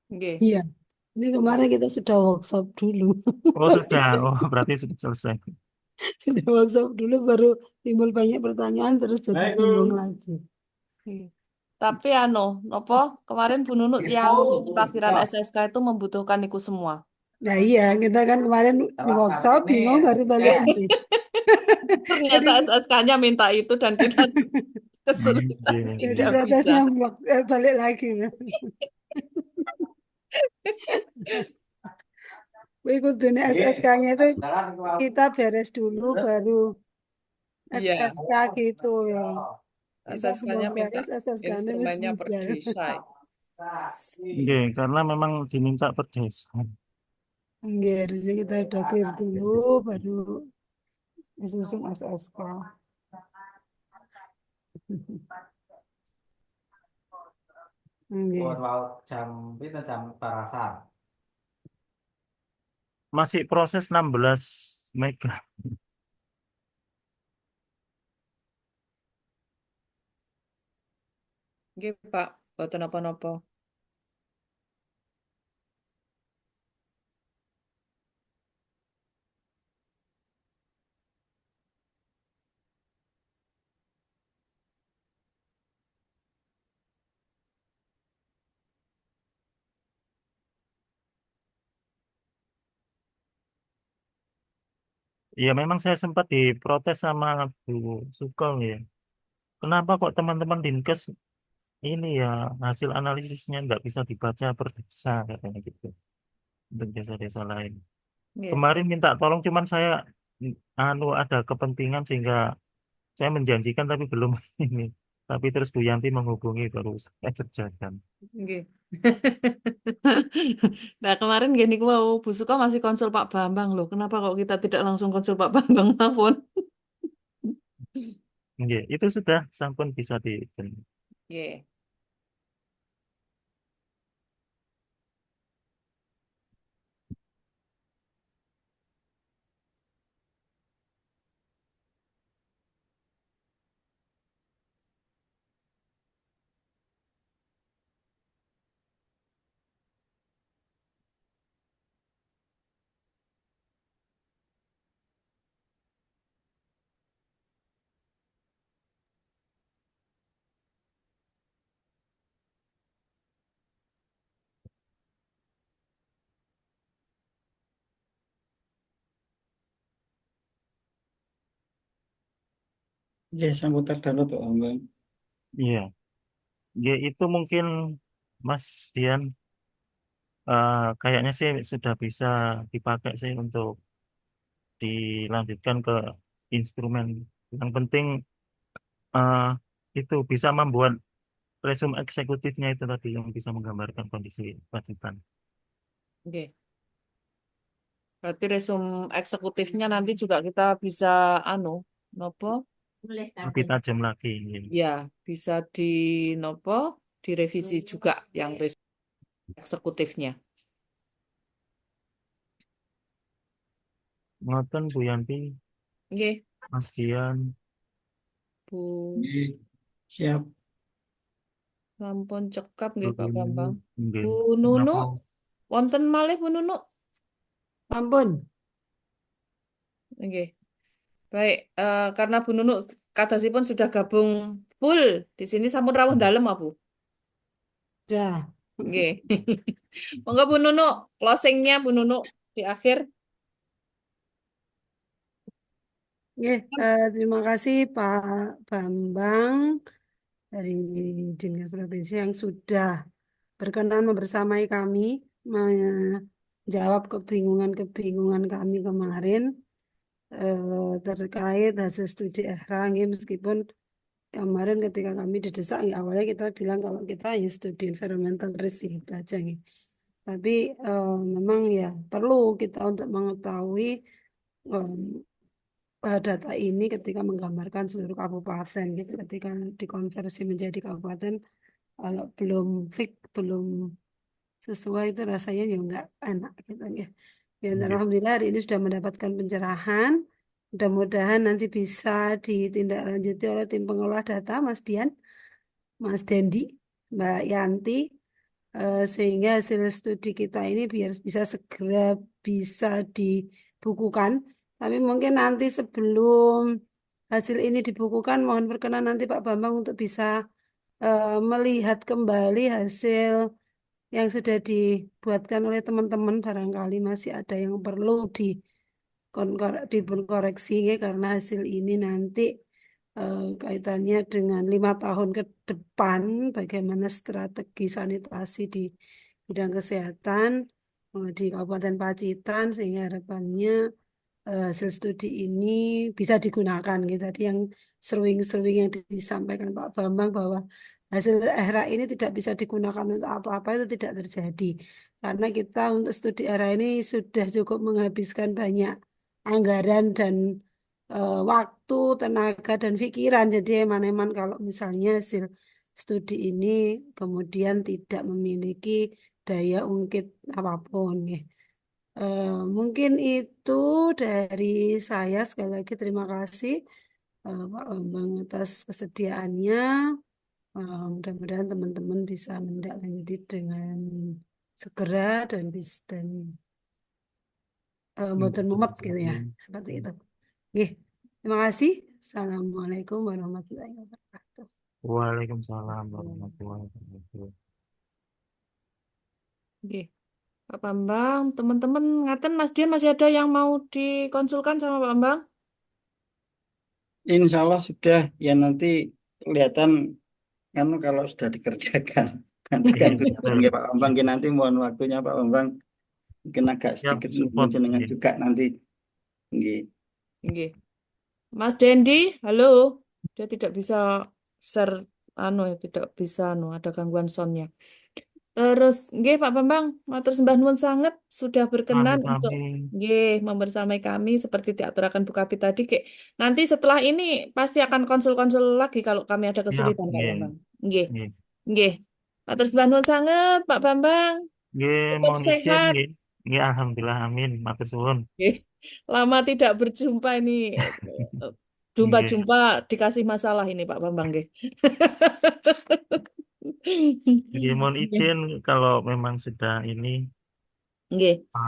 Nggih. Iya, ini kemarin kita sudah workshop dulu. Oh sudah, oh berarti sudah selesai. Sudah workshop dulu baru timbul banyak pertanyaan terus jadi bingung lagi. Nggih. Tapi nopo kemarin Bu Nunuk yang takbiran SSK itu membutuhkan itu semua. Nah iya, kita kan kemarin di workshop bingung baru balik ini. Jadi Ternyata SSK-nya minta itu dan kita kesulitan Iya, jadi tidak protesnya bisa. balik lagi. Wih, kudune SSK-nya itu kita beres dulu baru Iya, SSK gitu ya. Kita belum SSK-nya minta beres SSK-nya wis instrumennya per budal. desa. iya, karena memang diminta per desa. Nggih, harusnya kita udah clear dulu baru disusun SSK. Nggih. jam itu jam barasan. Masih proses 16 mega. Nggih, Pak. Boten napa-napa. Ya memang saya sempat diprotes sama Bu Sukol ya. Kenapa kok teman-teman Dinkes ini ya hasil analisisnya nggak bisa dibaca per desa katanya gitu untuk desa-desa lain. Nggih. Kemarin minta tolong cuman saya ada kepentingan sehingga saya menjanjikan tapi belum ini. Tapi terus Bu Yanti menghubungi baru saya kerjakan. Nggih. Nah, kemarin gini wow, Bu Suko masih konsul Pak Bambang loh. Kenapa kok kita tidak langsung konsul Pak Bambang mawon? Nggih, itu sudah sampun bisa di. Nggih. Ya, sambut terdapat tuh, Bang. Iya, ya itu mungkin Mas Dian kayaknya sih sudah bisa dipakai sih untuk dilanjutkan ke instrumen. Yang penting eh, itu bisa membuat resume eksekutifnya itu tadi yang bisa menggambarkan kondisi kelanjutan. Nggih. Berarti resume eksekutifnya nanti juga kita bisa nopo? Lebih tajam lagi. Ya, bisa di nopo, direvisi juga yang resume eksekutifnya. Ngoten Bu Yanti, Nggih, Mas Dian, Bu. Iya, siap. Sampun cekap Bu nggih Pak Bambang. nggih. Bu Nunu, Napa? wonten malih Bu Nunu. Ampun. Nggih. Baik, karena Bu Nunu katasipun sudah gabung full di sini sampun rawuh dalem Bu. Dah. Nggih. Monggo Bu Nunu, closingnya Bu Nunu di akhir. Nggih, terima kasih Pak Bambang dari Dinas Provinsi yang sudah berkenan membersamai kami menjawab kebingungan-kebingungan kami kemarin terkait hasil studi EHRA. Nggih, meskipun kemarin ketika kami didesak, nggih, awalnya kita bilang kalau kita hanya studi environmental risk itu aja. Nggih. Tapi memang ya perlu kita untuk mengetahui data ini ketika menggambarkan seluruh kabupaten gitu. Ketika dikonversi menjadi kabupaten, kalau belum fix, belum sesuai itu rasanya ya nggak enak gitu ya. Ya, Nggih. alhamdulillah hari ini sudah mendapatkan pencerahan Mudah-mudahan nanti bisa ditindaklanjuti oleh tim pengolah data, Mas Dian, Mas Dendi, Mbak Yanti, sehingga hasil studi kita ini biar bisa segera bisa dibukukan. Tapi mungkin nanti sebelum hasil ini dibukukan, mohon berkenan nanti Pak Bambang untuk bisa melihat kembali hasil yang sudah dibuatkan oleh teman-teman. Barangkali masih ada yang perlu dikoreksi ya, karena hasil ini nanti kaitannya dengan 5 tahun ke depan, bagaimana strategi sanitasi di bidang kesehatan di Kabupaten Pacitan, sehingga harapannya hasil studi ini bisa digunakan gitu. Tadi yang seruing-seruing yang disampaikan Pak Bambang bahwa hasil EHRA ini tidak bisa digunakan untuk apa-apa itu tidak terjadi. Karena kita untuk studi EHRA ini sudah cukup menghabiskan banyak anggaran dan waktu, tenaga, dan pikiran. Jadi eman-eman kalau misalnya hasil studi ini kemudian tidak memiliki daya ungkit apapun ya. Mungkin itu dari saya. Sekali lagi terima kasih Pak Bambang atas kesediaannya. Mudah-mudahan teman-teman bisa menindaklanjuti dengan segera dan bisa dan mboten mumet gitu ya, seperti itu. Oke, terima kasih. Assalamualaikum warahmatullahi wabarakatuh. Waalaikumsalam warahmatullahi wabarakatuh. Oke, Pak Bambang, teman-teman ngaten Mas Dian masih ada yang mau dikonsulkan sama Pak Bambang? Insya Allah sudah ya, nanti kelihatan kan kalau sudah dikerjakan. Nanti kan kelihatan ya Pak Bambang. Ya, nanti mohon waktunya Pak Bambang mungkin agak Siap, sedikit support. dengan juga nanti. Nggih. Oke. Mas Dendi, halo. Dia tidak bisa share, tidak bisa, ada gangguan soundnya. Terus, nggih Pak Bambang, matur sembah nuwun sanget sudah berkenan untuk Sami-sami. nggih membersamai kami seperti diaturaken Bu Kabid tadi. Nanti setelah ini pasti akan konsul-konsul lagi kalau kami ada Siap, kesulitan Pak nggih. Bambang. Nggih, Nggih. nggih. Matur sembah nuwun sanget Pak Bambang. Nggih, Tetap mohon izin sehat. nggih. Nggih, alhamdulillah amin. Matur suwun. Nggih. Lama tidak berjumpa ini. Nggih. Jumpa-jumpa dikasih masalah ini Pak Bambang nggih. Nggih, mohon Nggih. izin kalau memang sudah ini Nggih.